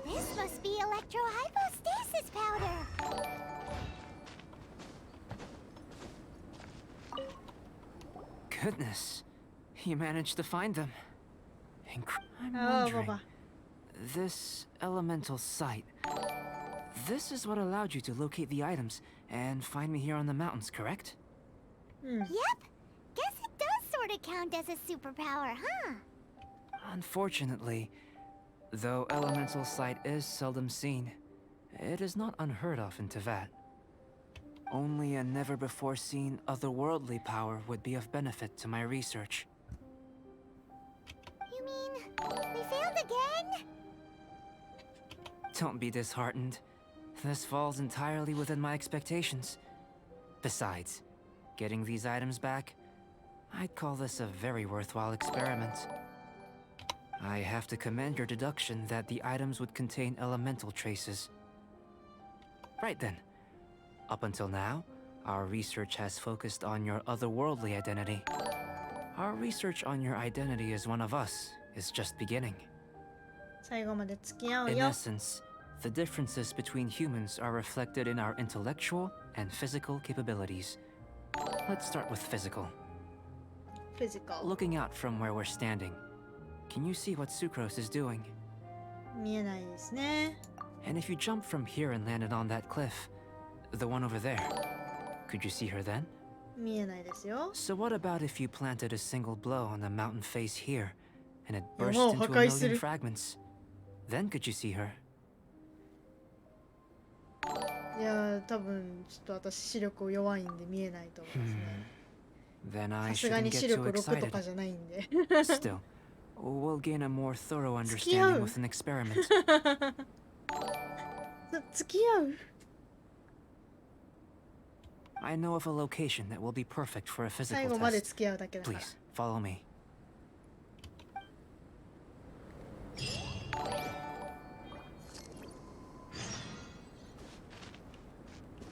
This must be electrohypostasis powder! Goodness, you managed to find them. I'm Oh, wondering, Baba. this elemental sight, this is what allowed you to locate the items and find me here on the mountains, correct? Yep! Guess it does sort of count as a superpower, huh? Unfortunately, though elemental sight is seldom seen, it is not unheard of in Teyvat. Only a never-before-seen otherworldly power would be of benefit to my research. You mean, we failed again? Don't be disheartened. This falls entirely within my expectations. Besides, getting these items back, I'd call this a very worthwhile experiment. I have to commend your deduction that the items would contain elemental traces. Right then. Up until now, our research has focused on your otherworldly identity. Our research on your identity as one of us is just beginning. 最後まで付き合う In よ。 essence, the differences between humans are reflected in our intellectual and physical capabilities. Let's start with physical. Physical. Looking out from where we're standing, can you see what Sucrose is doing? 見えないですね。 And if you jump from here and landed on that cliff, the one over there, could you see her then? 見えないですよ。 So what about if you planted a single blow on the mountain face here, and it burst 山を into 破 a 壊す million る。 fragments? Then could you see her? いやー、多分ちょっと私視力弱いんで見えないと思いますね。 Then I さすが shouldn't に get 視 too 力6と excited. かじゃないんで。 Still, we'll gain a more thorough understanding 付き合う。 with an experiment. 付き合う I know of a location that will be perfect for a 最 physical 後まで test. 付き合うだけだから。 Please, follow me.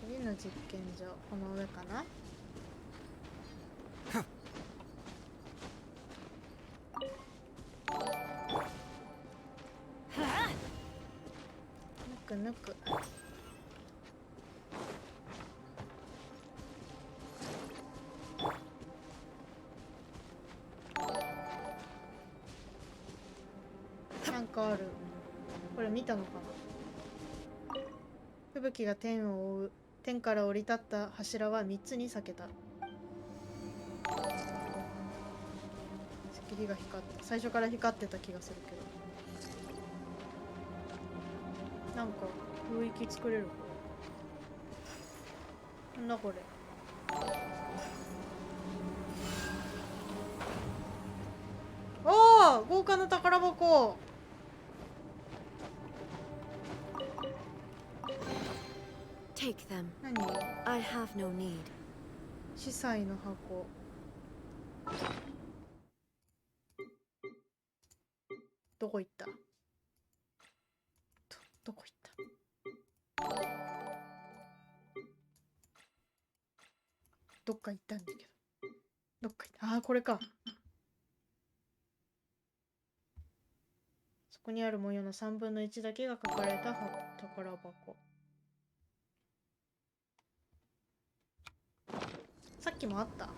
次の実験場、この上かな。抜く。なんかある。これ見たのかな。吹雪が天を覆う。天から降り立った柱は3つに裂けた。火が光った。最初から光ってた気がするけど。なんか雰囲気作れる。なんだこれ。おお、豪華な宝箱。Take them. 何？ I have no need. 司祭の箱。どこ行った？どこ行った？どっか行ったんだけど。どっか行った。ああ、これか。そこにある模様の3分の1だけが書かれた宝箱。さっきもあった？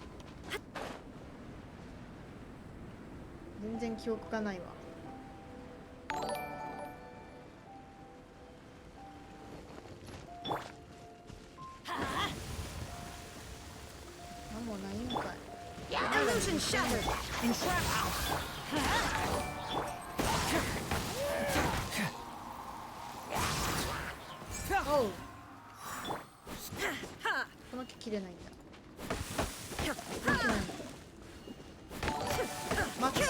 全然記憶がないわ。なんもないんかい。Illusion shattered. Entrap house. おう。この木切れないんだ。この木なんだ。待って。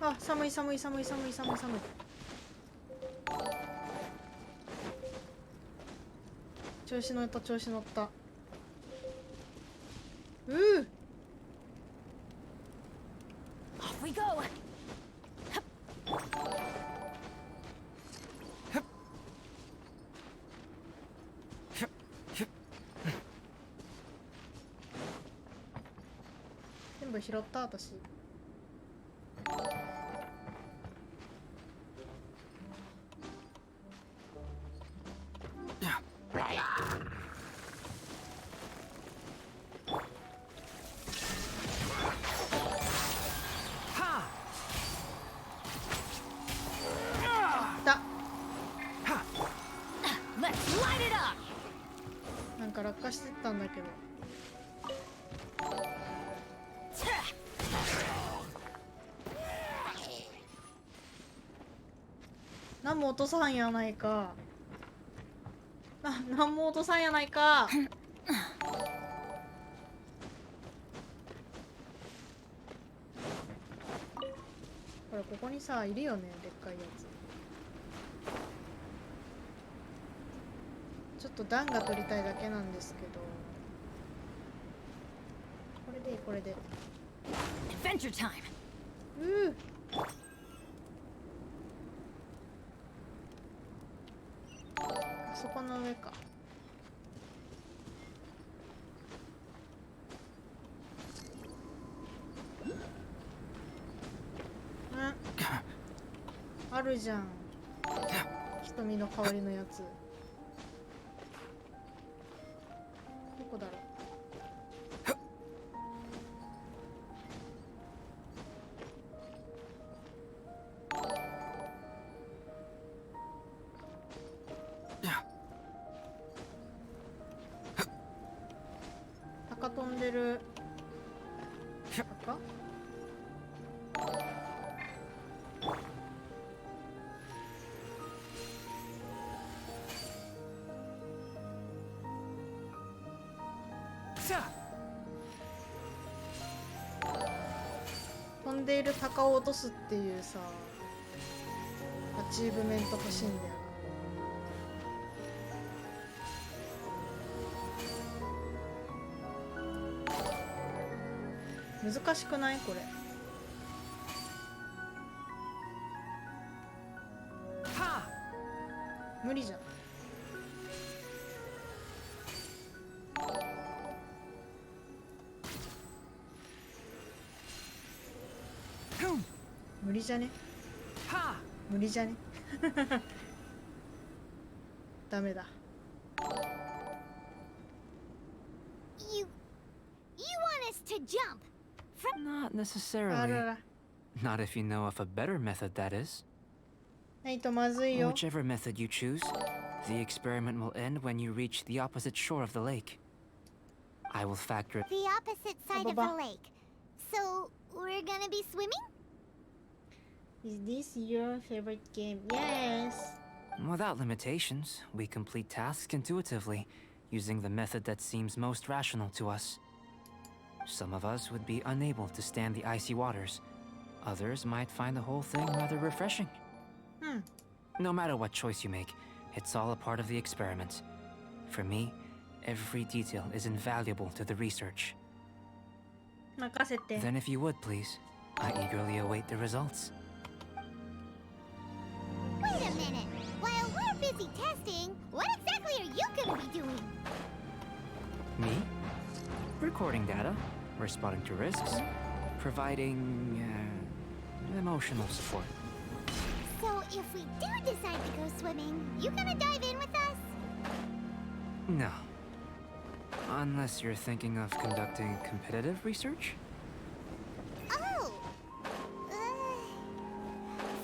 あ、寒い寒い寒い寒い寒い寒い。調子乗った調子乗った。Off we go. 全部拾った私。なんか落下してったんだけど。何も落とさんやないか。何も落とさんやないか。これここにさいるよね、でっかいやつ。ちょっと弾が取りたいだけなんですけど。これでいい、これで。Adventure time. あそこの上か。あるじゃん。瞳の代わりのやつ。どこだろう。鷹飛んでる。鷹？飛んでいる鷹を落とすっていうさ、アチーブメント欲しいんだよな。難しくないこれ。無理じゃん。無理じゃね Ha! 無理じゃねダメだ。You want us to jump from? Not あら necessarily. ら。 Not if you know of a better method, that is. ないとまずいよ。 Whichever method you choose, the experiment will end when you reach the opposite shore of the lake. I will factor it. The opposite side of the lake. So we're gonna be swimming? Is this your favorite game? Yes. Without limitations, we complete tasks intuitively, using the method that seems most rational to us. Some of us would be unable to stand the icy waters. Others might find the whole thing rather refreshing. No matter what choice you make, it's all a part of the experiment. For me, every detail is invaluable to the research. 任せて。 Then if you would, please, I eagerly await the results. Wait a minute. While we're busy testing, what exactly are you gonna be doing? Me? Recording data, responding to risks, providing emotional support. So if we do decide to go swimming, you gonna dive in with us? No. Unless you're thinking of conducting competitive research? Oh!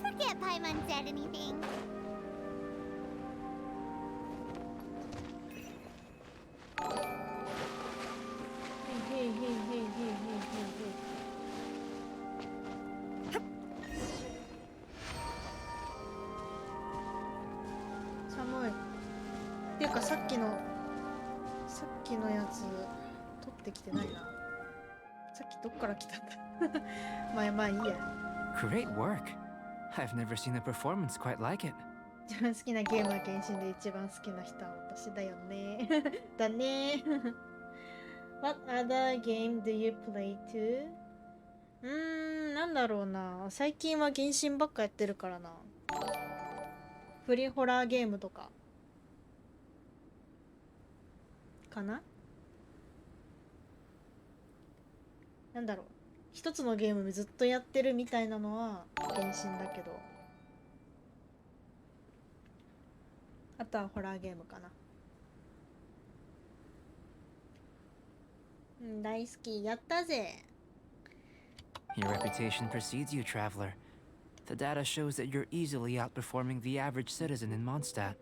Forget Paimon said anything. Hey, hey, hey, hey, hey, hey, hey. 寒い。っていうかさっきのやつ取ってきてないな。さっきどっから来たんだまあいいや。 Great work. I've never seen a performance quite like it. 一番好きなゲームは原神で一番好きな人は私だよねだねWhat other game do you play too? なんだろうな。最近は原神ばっかやってるからな。フリーホラーゲームとかかな。なんだろう。一つのゲームずっとやってるみたいなのは原神だけど、あとはホラーゲームかな。大好き。やったぜ。 Your reputation precedes you, traveler. The data shows that you're easily outperforming the average citizen in Mondstadt.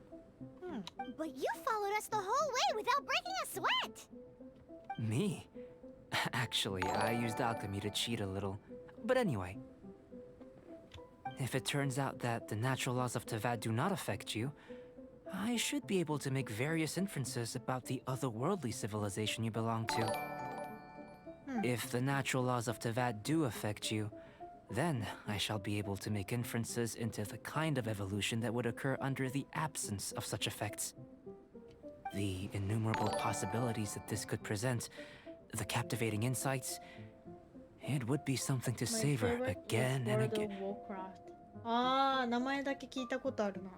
But you followed us the whole way without breaking a sweat! Me? Actually, I used alchemy to cheat a little. But anyway, if it turns out that the natural laws of Tavad do not affect you, I should be able to make various inferences about the otherworldly civilization you belong to. If the natural laws of Tavad do affect you, then I shall be able to make inferences into the kind of evolution that would occur under the absence of such effects. The innumerable possibilities that this could present, the captivating insights, it would be something to savor again and again. Warcraft. ああ、名前だけ聞いたことあるな。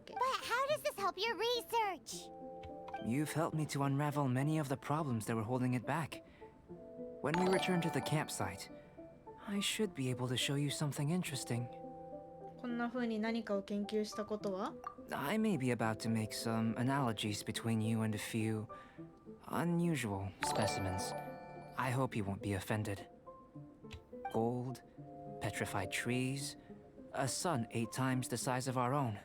But how does this help your research? You've helped me to unravel many of the problems that were holding it back. When we return to the campsite, I should be able to show you something interesting. こんな風に何かを研究したことは？ I may be about to make some analogies between you and a few unusual specimens. I hope you won't be offended. Gold, petrified trees, a sun 8 times the size of our own.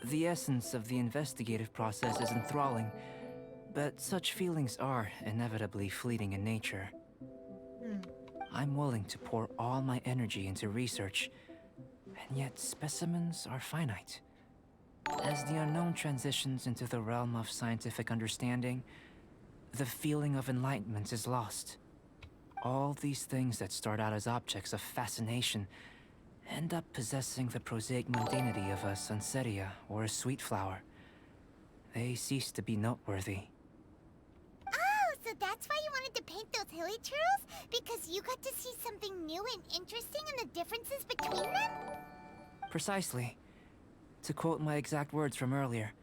The essence of the investigative process is enthralling, but such feelings are inevitably fleeting in nature. I'm willing to pour all my energy into research, and yet specimens are finite. As the unknown transitions into the realm of scientific understanding, the feeling of enlightenment is lost. All these things that start out as objects of fascination end up possessing the prosaic mundanity of a sunsetia or a sweet flower. They cease to be noteworthy. Oh, so that's why you wanted to paint those hilly turtles? Because you got to see something new and interesting in the differences between them? Precisely. To quote my exact words from earlier,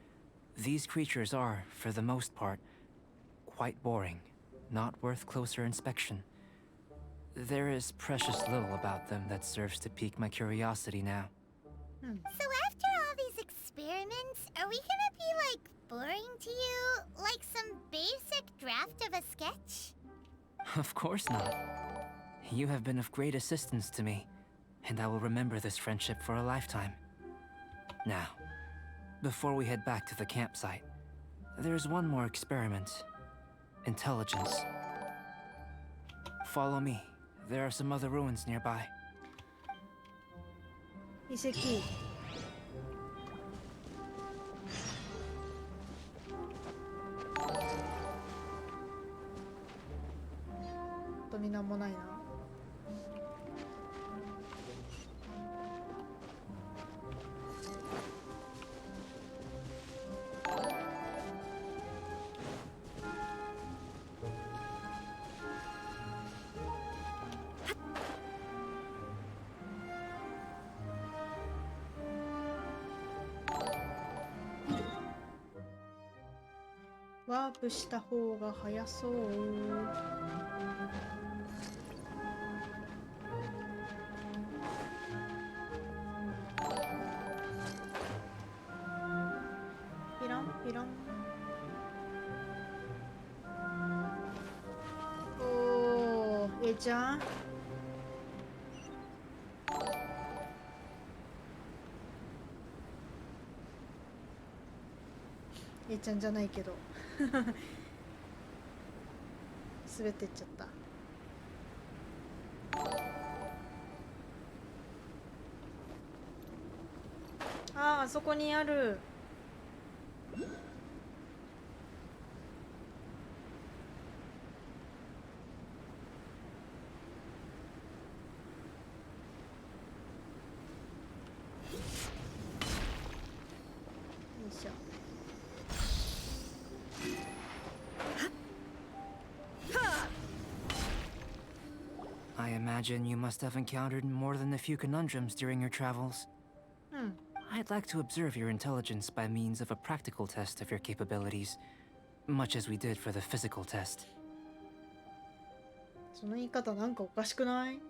These creatures are, for the most part, quite boring, not worth closer inspection. There is precious little about them that serves to pique my curiosity now. So after all these experiments, are we gonna be, like, boring to you? Like some basic draft of a sketch? Of course not. You have been of great assistance to me, and I will remember this friendship for a lifetime. Now, before we head back to the campsite, there's one more experiment. Intelligence. Follow me. There are some other ruins nearby. 遺跡。とみなんもないな。ワープした方が早そう。ピランピラン。おー、ちゃん。ちゃんじゃないけど滑ってっちゃった。あそこにある。よいしょ。I imagine you must have encountered more than a few conundrums during your travels. I'd like to observe your intelligence by means of a practical test of your capabilities, much as we did for the physical test. その言い方なんかおかしくない？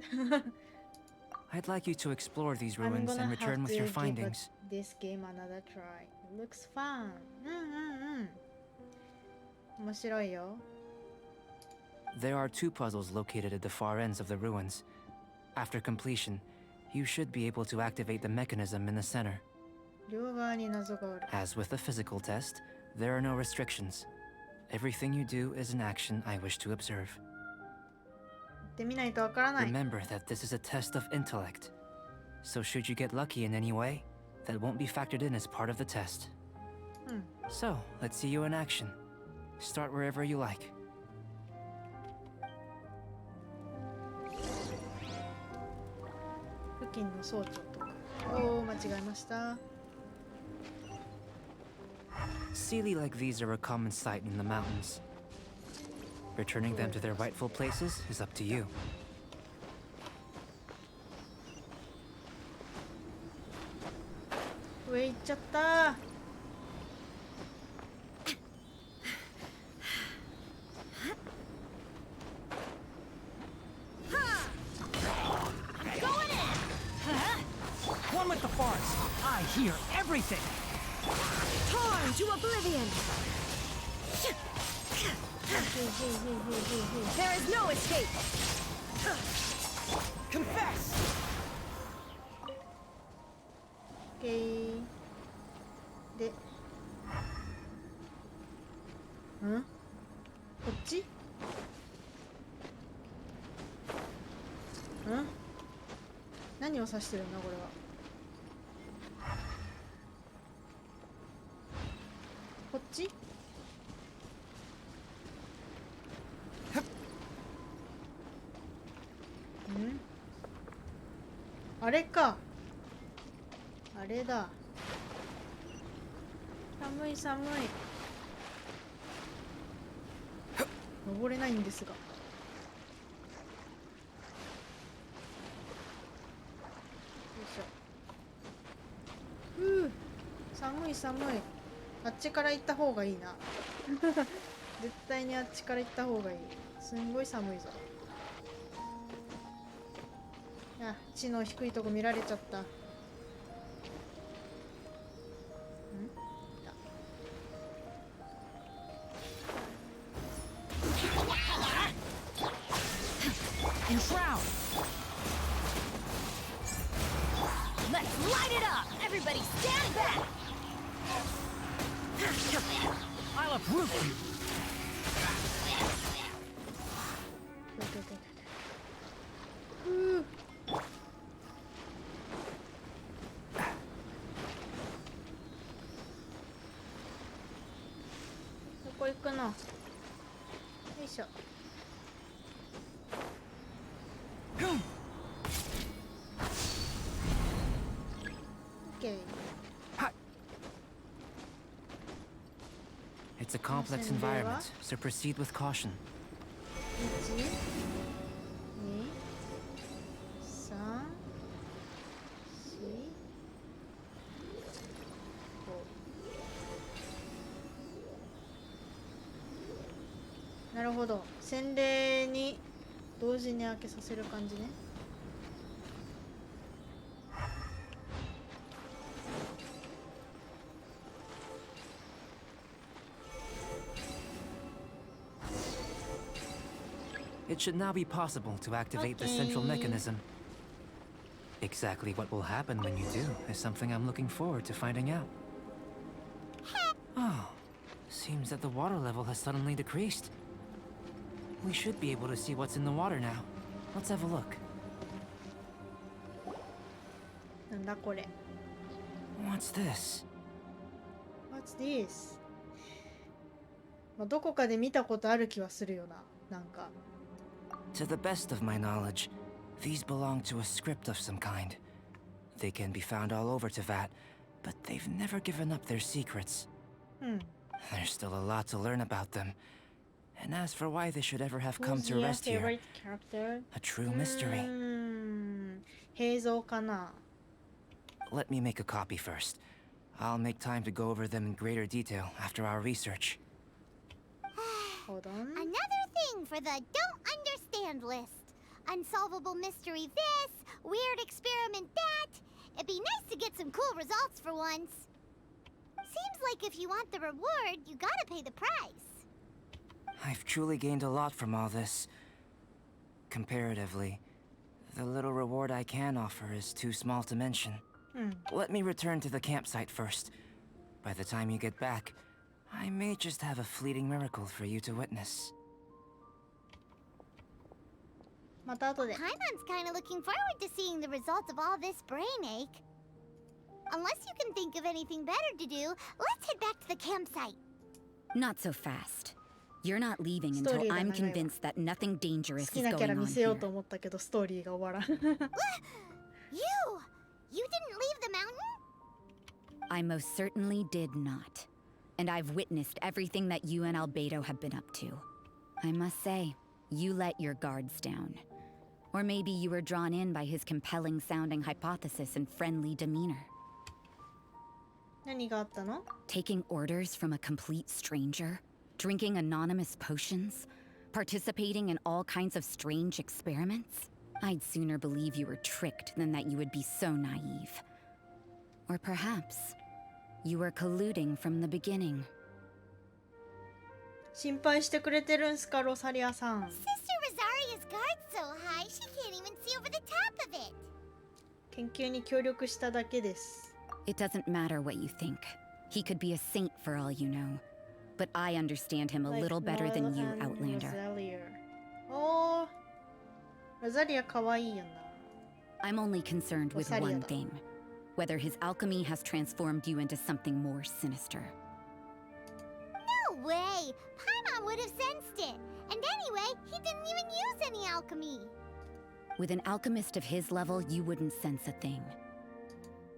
I'd like you to explore these I'm ruins gonna and return have with to your give findings. this game another try. It looks fun. 面白いよ。There are 2 puzzles located at the far ends of the ruins. After completion, you should be able to activate the mechanism in the center. 両側に謎がある。 As with the physical test, there are no restrictions. Everything you do is an action I wish to observe. ってみないとわからない。 Remember that this is a test of intellect. So should you get lucky in any way, that won't be factored in as part of the test. So, let's see you in action. Start wherever you like. 付近の装置を解く。おお、間違えました。Sealy like these are a common sight in the mountains. Returning them to their rightful places is up to you. 上行っちゃった。One with the forest. I hear everything. Torn to oblivion. There is no escape. Confess. オッケー。で、こっち？何を指してるんだこれは。こっち？あれか。あれだ。寒い寒い。登れないんですが。よいしょ。寒い寒い。あっちから行った方がいいな。絶対にあっちから行った方がいい。すんごい寒いぞ。あ、地の低いとこ見られちゃった。Enshroud! Let's light it up! Everybody stand back! I'll uproot you! Where do I go? Yoいしょ。Okay. It's a complex environment, so proceed with caution. 1、2、3、4、5。なるほど。洗礼に同時に開けさせる感じね。It should now be possible to activate the central mechanism. Exactly what will happen when you do is something I'm looking forward to finding out. Oh, seems that the water level has suddenly decreased. We should be able to see what's in the water now. Let's have a look. なんだこれ。 What's this? What's this? まあ、どこかで見たことある気はするよな。なんか。To the best of my knowledge, these belong to a script of some kind. They can be found all over Teyvat, but they've never given up their secrets. There's still a lot to learn about them. And as for why they should ever have come to rest here, a true mystery. 平蔵かな。 Let me make a copy first. I'll make time to go over them in greater detail after our research. Hold on. Another thing for the don't understand list. Unsolvable mystery this, weird experiment that. It'd be nice to get some cool results for once. Seems like if you want the reward, you gotta pay the price. I've truly gained a lot from all this. Comparatively, the little reward I can offer is too small to mention. Let me return to the campsite first. By the time you get back, I may just have a fleeting miracle for you to witness. また後で。 Paimon's kinda looking forward to seeing the results of all this brain ache. Unless you can think of anything better to do, let's head back to the campsite. Not so fast. You're not leaving until I'm convinced that nothing dangerous 好き is なキャラ going 見 on せよう here. と思ったけどストーリーが終わらん。 You didn't leave the mountain? I most certainly did not. And I've witnessed everything that you and Albedo have been up to. I must say, you let your guards down. Or maybe you were drawn in by his compelling-sounding hypothesis and friendly demeanor. 何があったの？ Taking orders from a complete stranger, drinking anonymous potions, participating in all kinds of strange experiments. I'd sooner believe you were tricked than that you would be so naive. Or perhaps you were colluding from the beginning. 心配してくれてるんすか、ロサリアさん。 Sister Rosaria's guard's so high, she can't even see over the top of it. 研究に協力しただけです。 It doesn't matter what you think. He could be a saint for all you know. But I understand him a little better than you, Outlander. おー、ロザリアかわいいよな。 I'm only concerned with one thing. Whether his alchemy has transformed you into something more sinister. No way! Paimon would have sensed it. And anyway, he didn't even use any alchemy. With an alchemist of his level, you wouldn't sense a thing.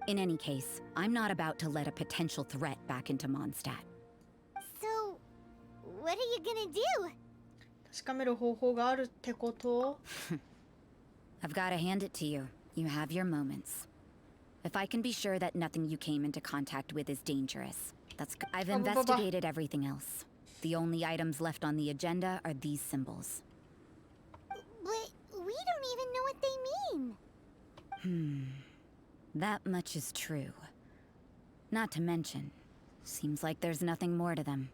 In any case, I'm not about to let a potential threat back into Mondstadt. So, what are you gonna do? 確かめる方法があるってこと？ I've got to hand it to you. You have your moments. If I can be sure that nothing you came into contact with is dangerous, I've Oh, investigated everything else. The only items left on the agenda are these symbols. But we don't even know what they mean. That much is true. Not to mention, seems like there's nothing more to them.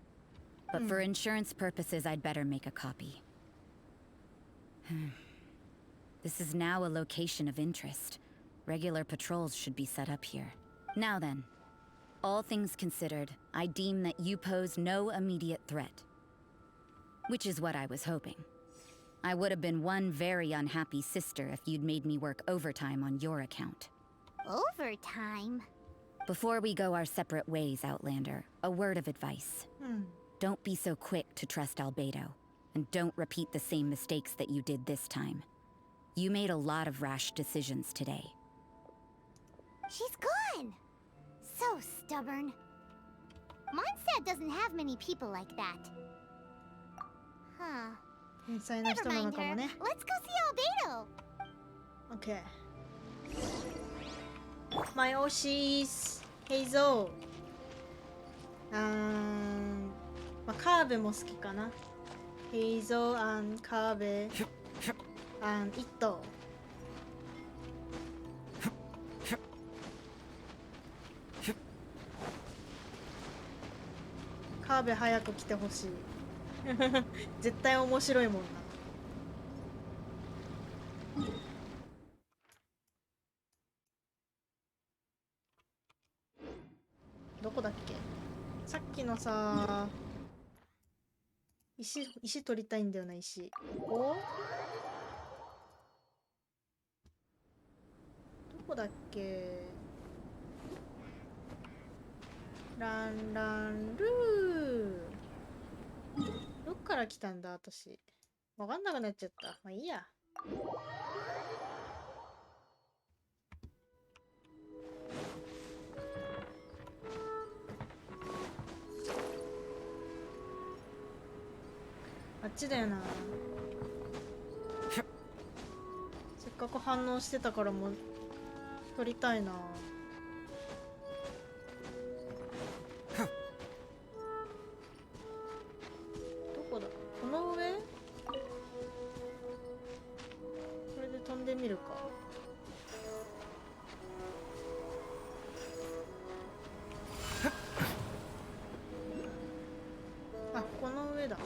But for insurance purposes, I'd better make a copy. This is now a location of interest. Regular patrols should be set up here. Now then, all things considered, I deem that you pose no immediate threat. Which is what I was hoping. I would have been one very unhappy sister if you'd made me work overtime on your account. Overtime? Before we go our separate ways, Outlander, a word of advice. Don't be so quick to trust Albedo, and don't repeat the same mistakes that you did this time. You made a lot of rash decisions today. She's gone! So stubborn. Mondstadt doesn't have many people like that. Huh. 天才な Never 人なの mind かも her. ね。 Let's go see Albedo! OK。My Oshis Hazel。まあ、カーベも好きかな。Hazel and カーベ and イット。カーベ早く来てほしい。絶対面白いもんな。どこだっけ？さっきのさ、石取りたいんだよな、石。ここ？どこだっけ？ランランルー。どっから来たんだ、私。わかんなくなっちゃった。まあいいや。あっちだよな。せっかく反応してたからもう取りたいな。どこだ？この上？これで飛んでみるか。あ、この上だ。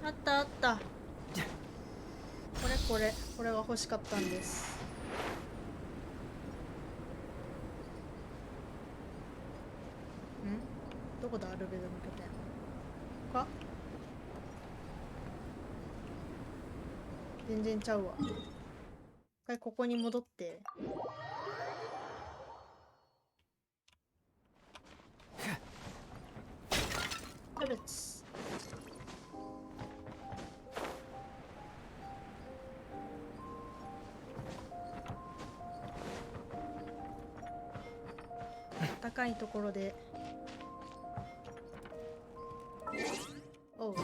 あったあった。これが欲しかったんです。どこだ、アルベドの拠点。か？全然ちゃうわ。一回ここに戻って。キャベツ。高いところで。おう。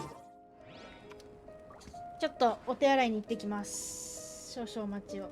ちょっとお手洗いに行ってきます。少々お待ちを。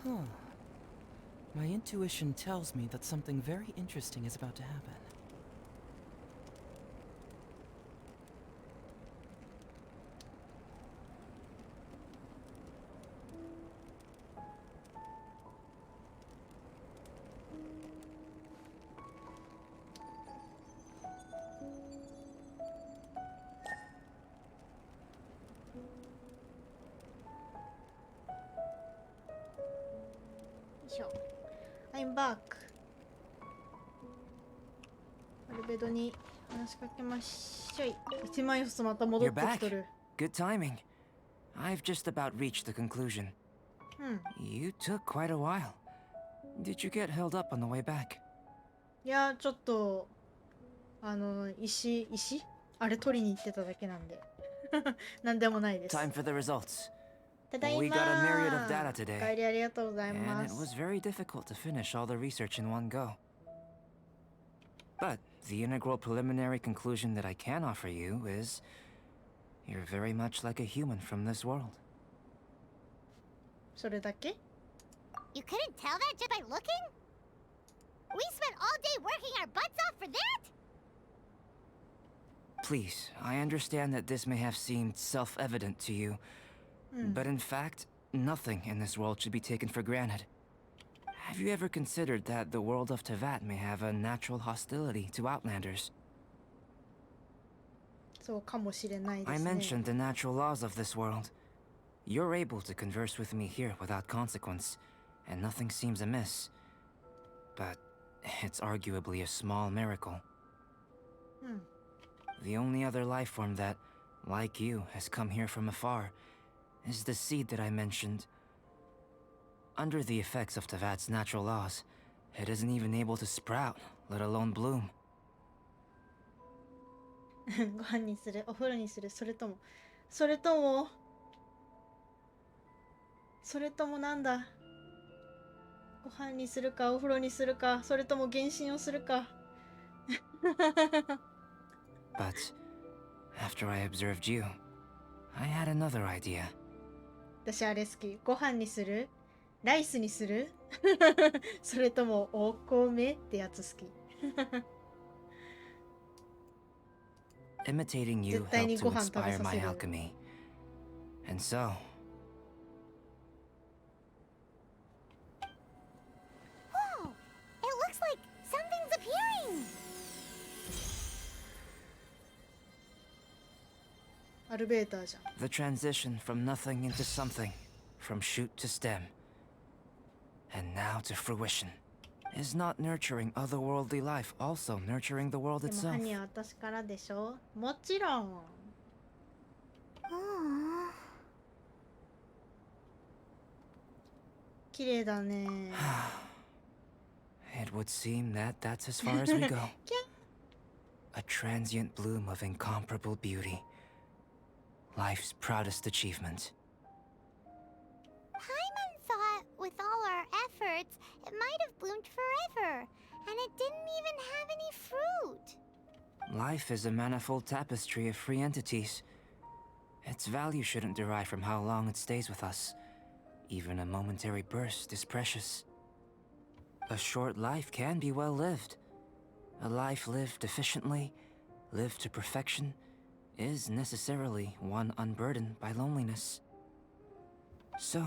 My intuition tells me that something very interesting is about to happen. I'm back. アルベドに話しかけましょい。1万要素また戻 You're ってき back. とる。 Good timing. I've just about reached the conclusion. You took quite a while. Did you get held up on the way back? いや、ちょっと石あれ取りに行ってただけなんで。なんでもないです。 Time for the results. ただいま。 We got a myriad of data お today. 帰りありがとうございま And it す。 was very difficult to finish all the research in one go. But the integral preliminary conclusion that I can offer you is you're very much like a human from this world. それだけ You couldn't tell that just by looking? We spent all day working our butts off for that? Please, I understand that this may have seemed self-evident to you, but in fact, nothing in this world should be taken for granted. Have you ever considered that the world of Tevat may have a natural hostility to Outlanders? そうかもしれないで I すね。 mentioned the natural laws of this world. You're able to converse with me here without consequence, and nothing seems amiss. But it's arguably a small miracle. The only other life form that, like you, has come here from afar is the seed that I mentioned. Under the effects of Tevat's natural laws, it isn't even able to sprout, let alone bloom. ご飯にする、お風呂にする、それともなんだ。ご飯にするか、お風呂にするか、それとも原神をするか。But after I observed you, I had another idea. 私あれ好き。ご飯にする？ライスにする？それともお米ってやつ好き。Imitating you helped to inspire my alchemy. And so... Whoa! It looks like something's appearing! アルベーターじゃん。 The transition from nothing into something, from shoot to stem, and now to fruition. Is not nurturing otherworldly life also nurturing the world でも itself? ハニーは私からでしょ？もちろん。綺麗だね。It would seem that that's as far as we go. A transient bloom of incomparable beauty. Life's proudest achievement. Paimon thought with all our efforts, it might have bloomed forever, and it didn't even have any fruit. Life is a manifold tapestry of free entities. Its value shouldn't derive from how long it stays with us. Even a momentary burst is precious. A short life can be well lived. A life lived efficiently, lived to perfection, is necessarily one unburdened by loneliness. So,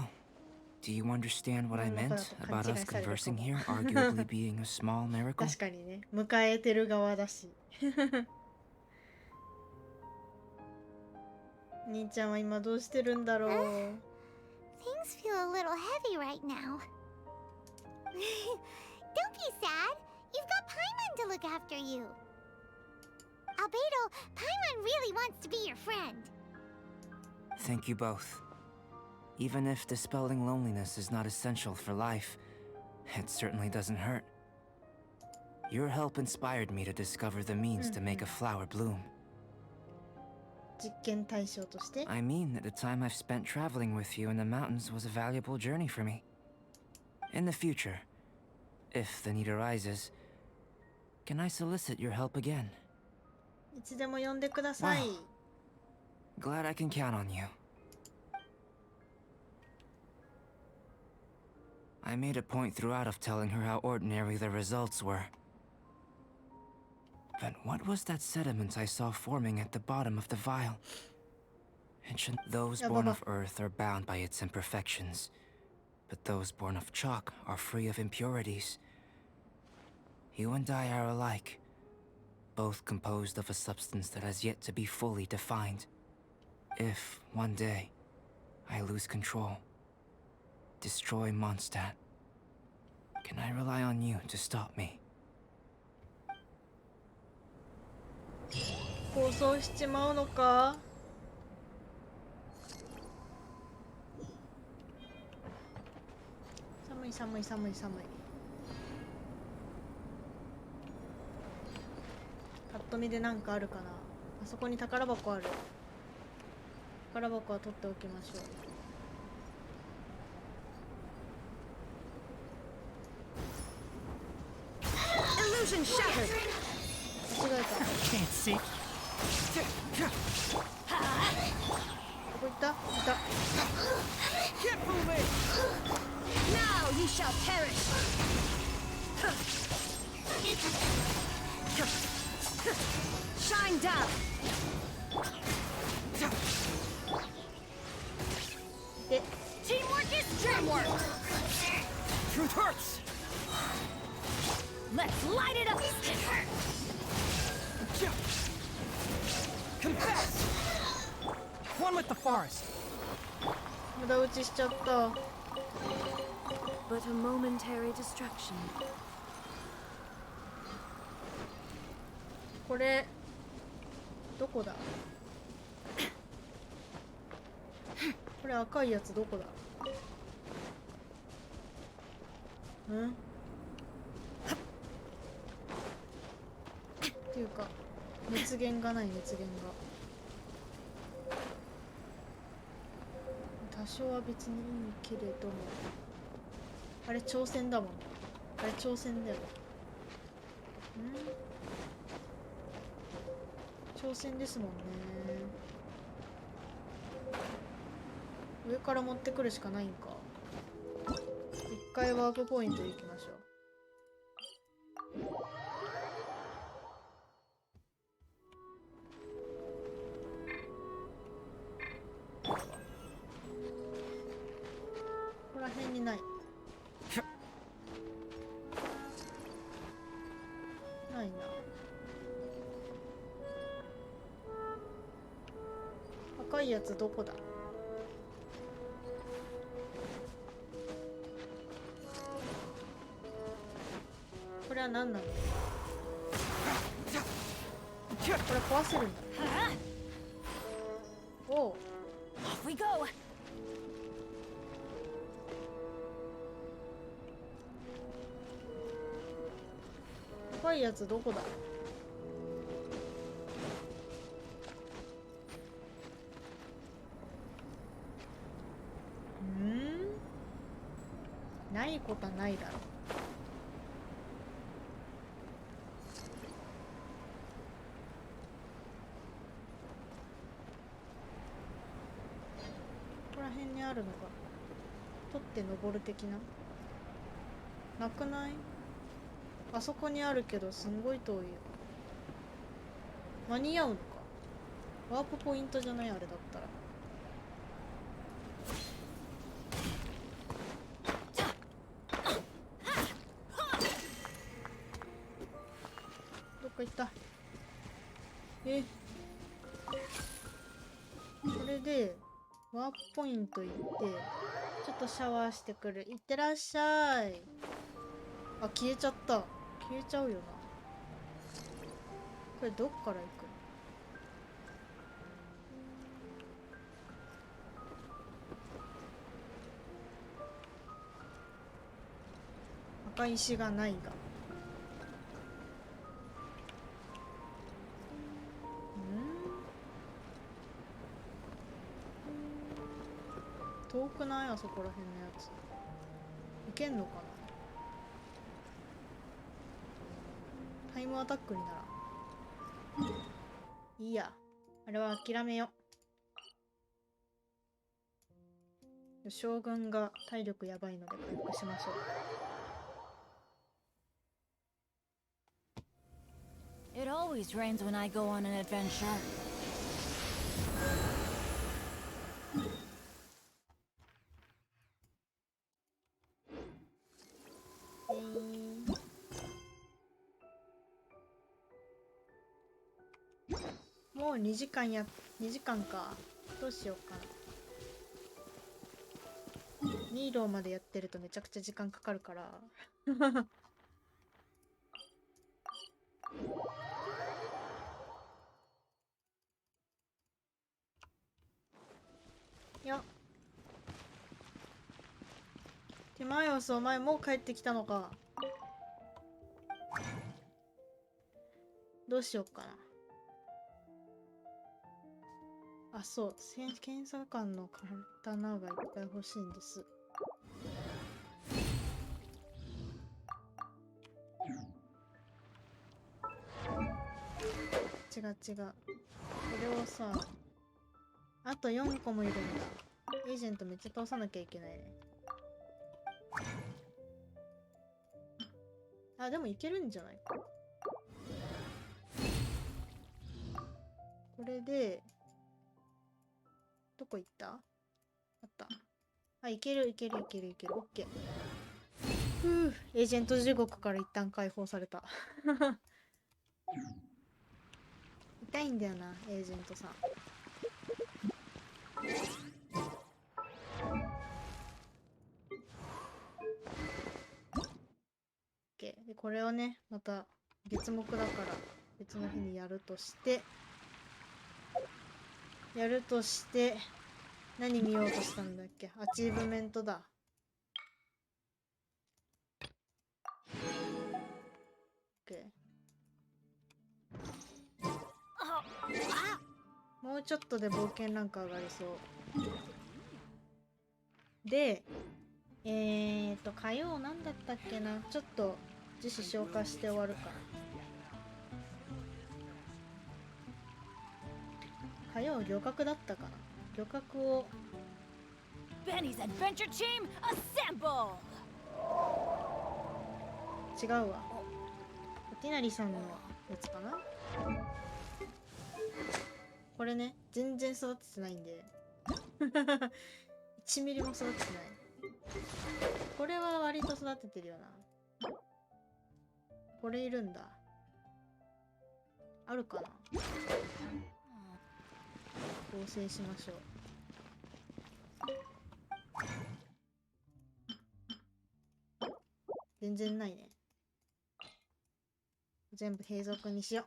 do you understand what I meant about us conversing here arguably being a small miracle? 確かにね。迎えてる側だし。兄ちゃんは今どうしてるんだろう。Things feel a little heavy right now. Don't be sad. You've got Paimon to look after you. Albedo, Paimon really wants to be your friend. Thank you both. Even if dispelling loneliness is not essential for life, it certainly doesn't hurt. Your help inspired me to discover the means to make a flower bloom. 実験対象として I mean that the time I've spent traveling with you in the mountains was a valuable journey for me. In the future, if the need arises, can I solicit your help again? いつでも呼んでください。 Glad I can count on you. I made a point throughout of telling her how ordinary the results were. But what was that sediment I saw forming at the bottom of the vial? Those born of Earth are bound by its imperfections, but those born of chalk are free of impurities. You and I are alike, both composed of a substance that has yet to be fully defined. If, one day, I lose control, destroy Mondstadt, can I rely on you to stop me? 構想しちまうのか。寒い寒い寒い寒い。パッと見でなんかあるかな。あそこに宝箱ある。宝箱は取っておきましょう。Illusion shattered. 間違えた。 Can't see. どこ行った？いた。 Keep moving. Now you shall perish. Shine down. で、 Teamwork is dreamwork. Truth hurts. Let's light it up. Confess. One with the forest. 無駄打ちしちゃった。 But a momentary distraction. これどこだ？これ赤いやつどこだ？ん？っていうか熱源がない、熱源が。多少は別にいいけれども、あれ挑戦だもん。あれ挑戦だよ。挑戦ですもんね。上から持ってくるしかないんか。一回ワープポイント行きましょう。ここら辺にない。ないな。赤いやつどこだ？これは何なの？これ壊せるんだ。おう。 Off we go. 赤いやつどこだ？ないことはないだろう。ここら辺にあるのか。取って登る的な。なくない？あそこにあるけどすんごい遠いよ。間に合うのか。ワープポイントじゃない？あれだったら。どっか行った。これでワープポイント行ってちょっとシャワーしてくる。いってらっしゃい。あ、消えちゃった。消えちゃうよな。これどっから行く？赤い石がないが。遠くない？あそこら辺のやつ。いけんのかな？タイムアタックにならん。いいや。あれは諦めよ。将軍が体力やばいので回復しましょう。 It always rains when I go on an adventure. もう2時間か。どうしようかな。ニーローまでやってるとめちゃくちゃ時間かかるからいや、ティマイオス、お前もう帰ってきたのか。どうしようかな。あ、そう、検査官の刀がいっぱい欲しいんです。違う。これをさ、あと4個もいるんだ。エージェントめっちゃ倒さなきゃいけないね。あ、でもいけるんじゃないか。これで、どこ行った？あった。あ、いける。オッケー。エージェント地獄から一旦解放された。痛いんだよな、エージェントさん。でこれをね、また月目だから別の日にやるとして何見ようとしたんだっけ。アチーブメントだ。OK。もうちょっとで冒険ランク上がりそうで、火曜なんだったっけな。ちょっと次子消化して終わるから。火曜漁獲だったかな。漁獲を Benny's Adventure Team, assemble! 違うわ。ティナリさんのやつかな。これね、全然育ててないんで1ミリも育ててない。これは割と育ててるよな。これいるんだ。あるかな。合成しましょう。全然ないね。全部並属にしよう。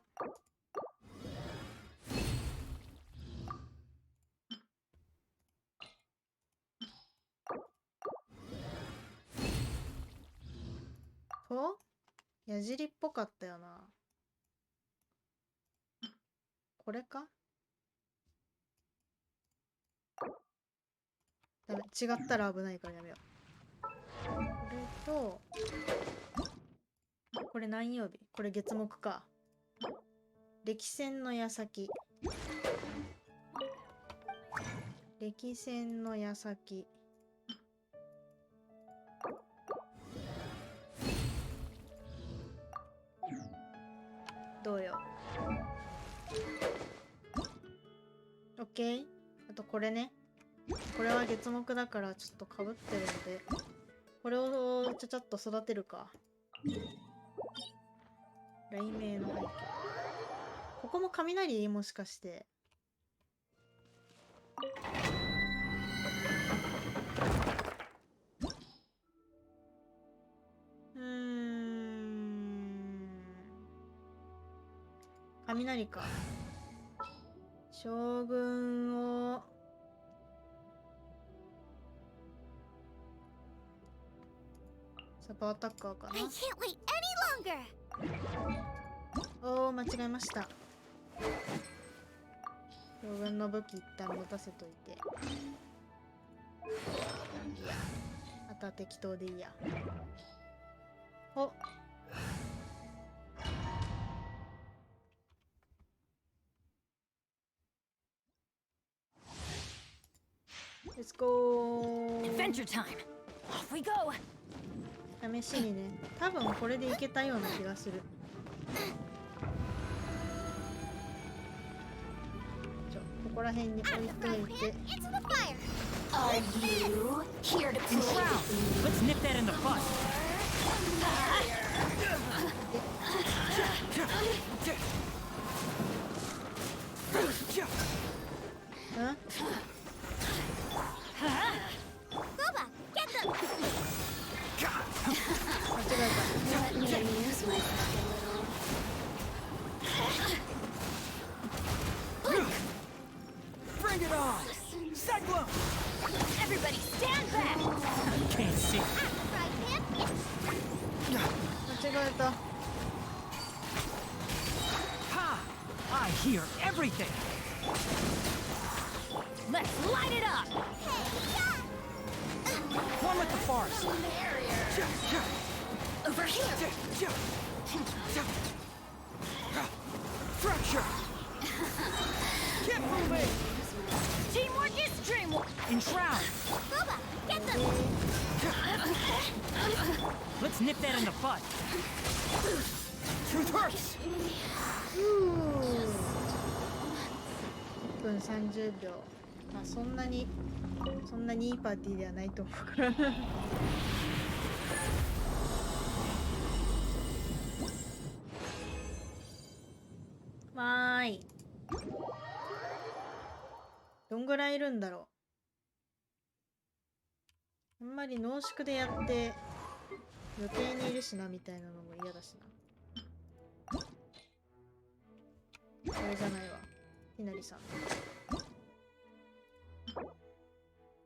矢尻っぽかったよな。これか。ダメ、違ったら危ないからやめよう。これとこれ何曜日。これ月木か。歴戦の矢先。どうよ。オッケー。あとこれね。これは月木だからちょっとかぶってるので、これをちゃっと育てるか。雷鳴の背景。ここも雷？もしかして。雷か。将軍をサポアタッカーかな。 I can't wait any longer! おー、間違えました。将軍の武器一旦持たせといて。いや、あとは適当でいいや。お、Let's go! Adventure time. Off we go. 試しにね、多分これでいけたような気がする。ここら辺に置いといて。 Are you here to play? Let's nip that in the bud. うん？ Boba, get them! 間違えた。 Let me amuse myself a little. Bring it on! Cyclone! Everybody stand back. Can't see. Right, Pip? 間違えた。 Ha! I hear everything. Let's light it up. One with the forest. Over here. Fracture. Keep moving. Teamwork is dreamwork. Enshroud. Boba, get them! Let's nip that in the bud. Truth hurts. 1分30秒。まあそんなにいいパーティーではないと思うから。わーい。どんぐらいいるんだろう。あんまり濃縮でやって予定にいるしなみたいなのも嫌だしな。これじゃないわ。ひなりさん。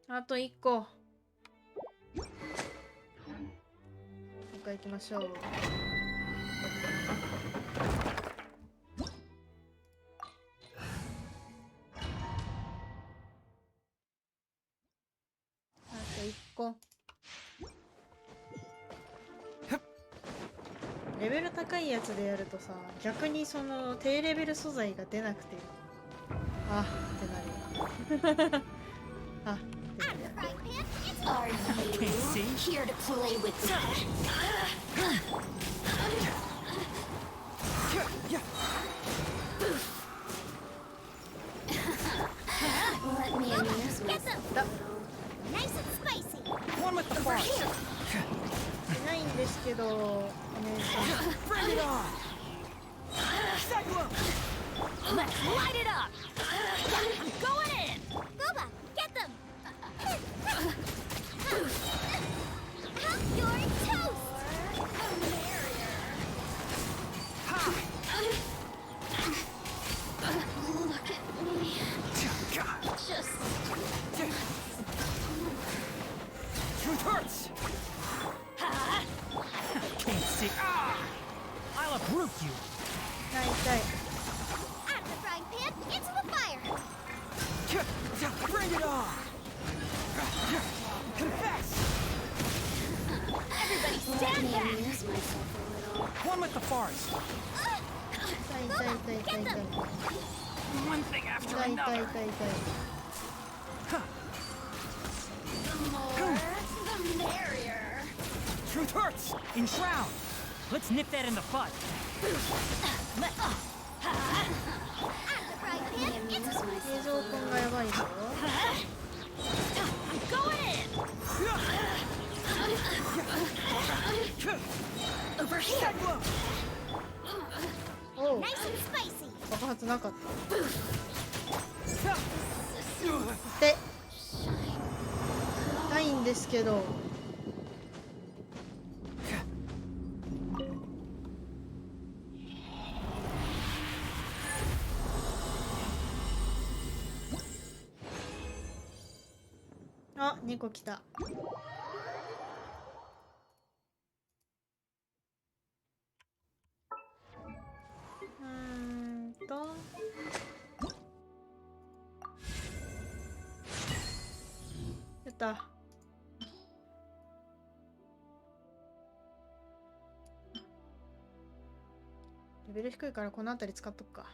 あと1個。もう一回行きましょう。あと1個。レベル高いやつでやるとさ、逆にその低レベル素材が出なくて、あってなるよ。あってなるよ。 Right, Pip? It's Are you here to play with me? Let me amuse Get them! myself. Nice and spicy! One with the Over forest. here. いないんですけど、お姉さん。 Bring it on. Cyclone. Let's light it up. I'm going in. Boba, get them! You're toast! Ha! Look at me. Just Truth hurts. Can't see. Ah! I'll uproot you. 痛い痛い。 Out of the frying pan, into the fire! Bring it on. Confess. Everybody let stand me back. amuse myself a little. One with the forest. 痛い痛い痛い痛い痛い。 One thing after 痛い痛い another. 痛い痛い。 The more, the merrier. Truth hurts. Enshroud. Let's nip that in the bud. Out of the frying Let me pan, amuse into the... 映 myself 像 a 根がやばいぞ。 I'm going in. Over here. Cyclone. おう、 Nice and spicy! 爆発なかった。 Ha! で、痛いんですけど。あ、猫来た。やった。レベル低いからこの辺り使っとくか。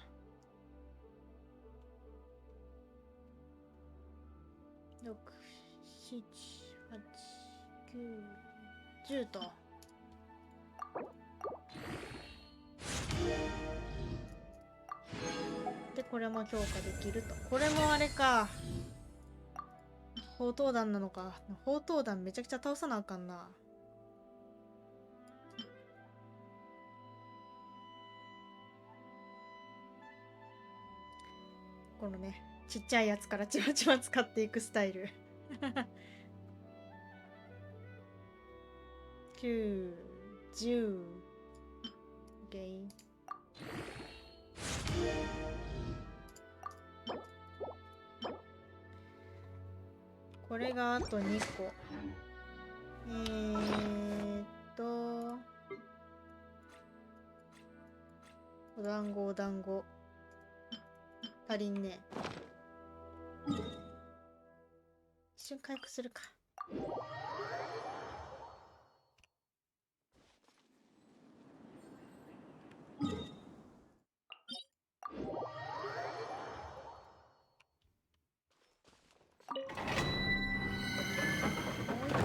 6、7、8、9、10と。でこれも強化できると。これもあれか、砲塔弾なのか。砲塔弾めちゃくちゃ倒さなあかんな。このね、ちっちゃいやつからちまちま使っていくスタイル。9、10、OK。これがあと2個。お団子お団子。足りんね。一瞬回復するか。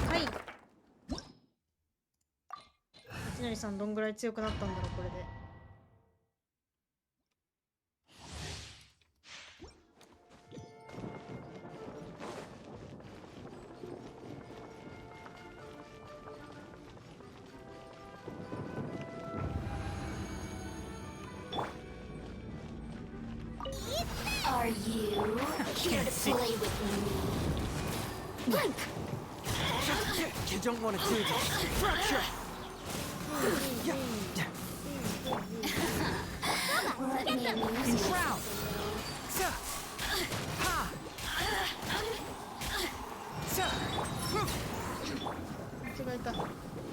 はい。一成さんどんぐらい強くなったんだろうこれで。Are you here to play with me? Blink! You don't want to do this. Fracture! Let me amuse you. Enshroud! Ha!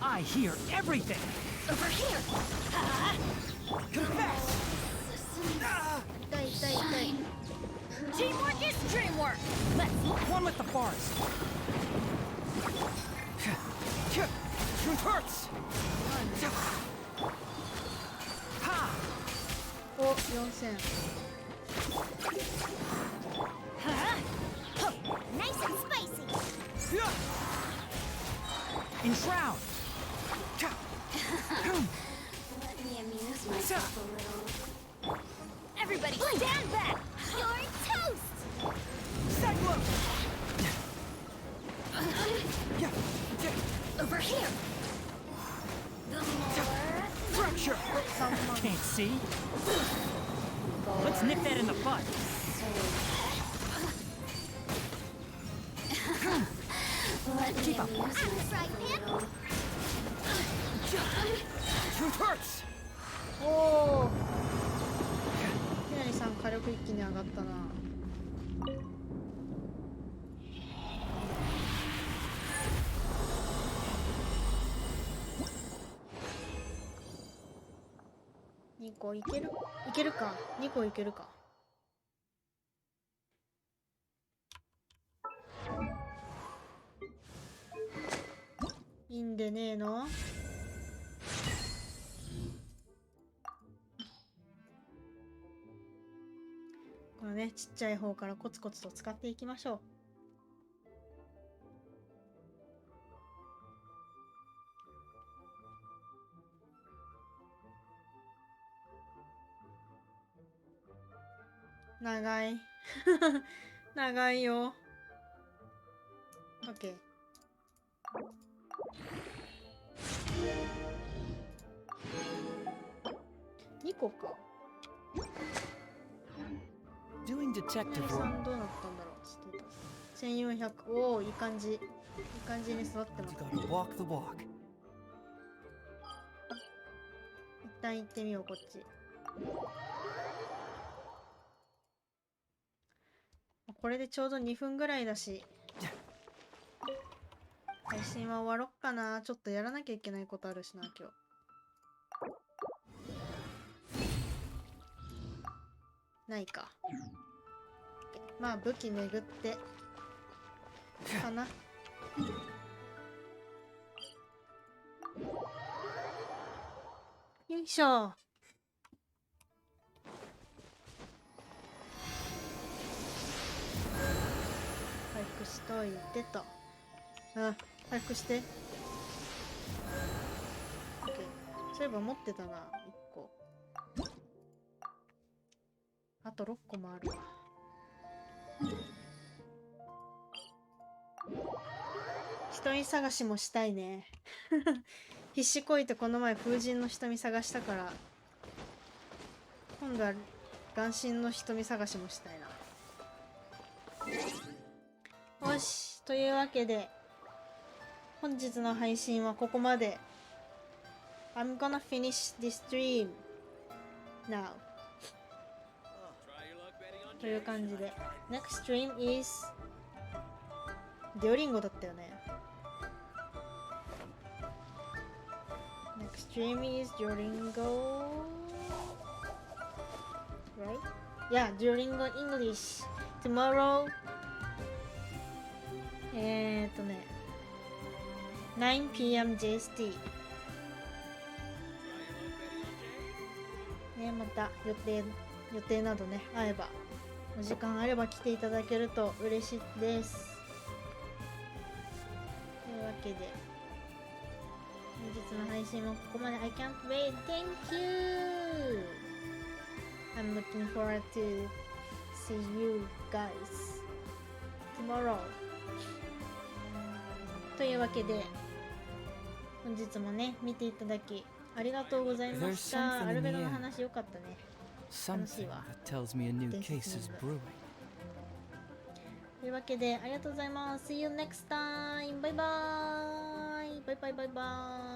I hear everything. Over here! Confess! Teamwork is dreamwork. Let's one with the forest. It hurts! Ha! お、4000。Nice and spicy. Enshroud. Let me amuse myself a little. Everybody, stand back. You're toast. Seglo. Over here! The more... Fracture. Can't see. Let's nip that in the bud. Let me Keep up. amuse I'm the myself fry a pan. little. It hurts! おお。ひなりさん火力一気に上がったな。2個いける？いけるか。2個いけるか。いいんでねえの？このね、ちっちゃい方からコツコツと使っていきましょう。長い。長いよ。OK。2個か。Doing ひ detective なりさ work. んどうなったんだろう。ステータス1400。おお、いい感じ。いい感じに育ってま You す。 gotta walk the walk. 一旦行ってみよう、こっち。これでちょうど2分ぐらいだし、配信は終わろっかな。ちょっとやらなきゃいけないことあるしな、今日。ないか。まあ武器巡ってかな。よいしょ。回復しといてと。あ、回復して。オッケー。そういえば持ってたな、1個。あと6個もあるわ。瞳探しもしたいね。必死こいてこの前風神の瞳探したから、今度は眼神の瞳探しもしたいな。よし、というわけで本日の配信はここまで。I'm gonna finish this stream now という感じで、 Next stream is デュオリンゴだったよね。 Next stream is Duolingo, right? Yeah, Duolingo English. Tomorrow, 9 p.m. JST。ね、また予定などね、合えば、お時間あれば来ていただけると嬉しいです。というわけで、本日の配信もここまで。 I can't wait. Thank you. I'm looking forward to see you guys tomorrow. というわけで、本日もね、見ていただきありがとうございました。アルベドの話よかったね。楽しいわ。というわけで、ありがとうございます。See you next time. バイバーイ。バイバイバイバーイ。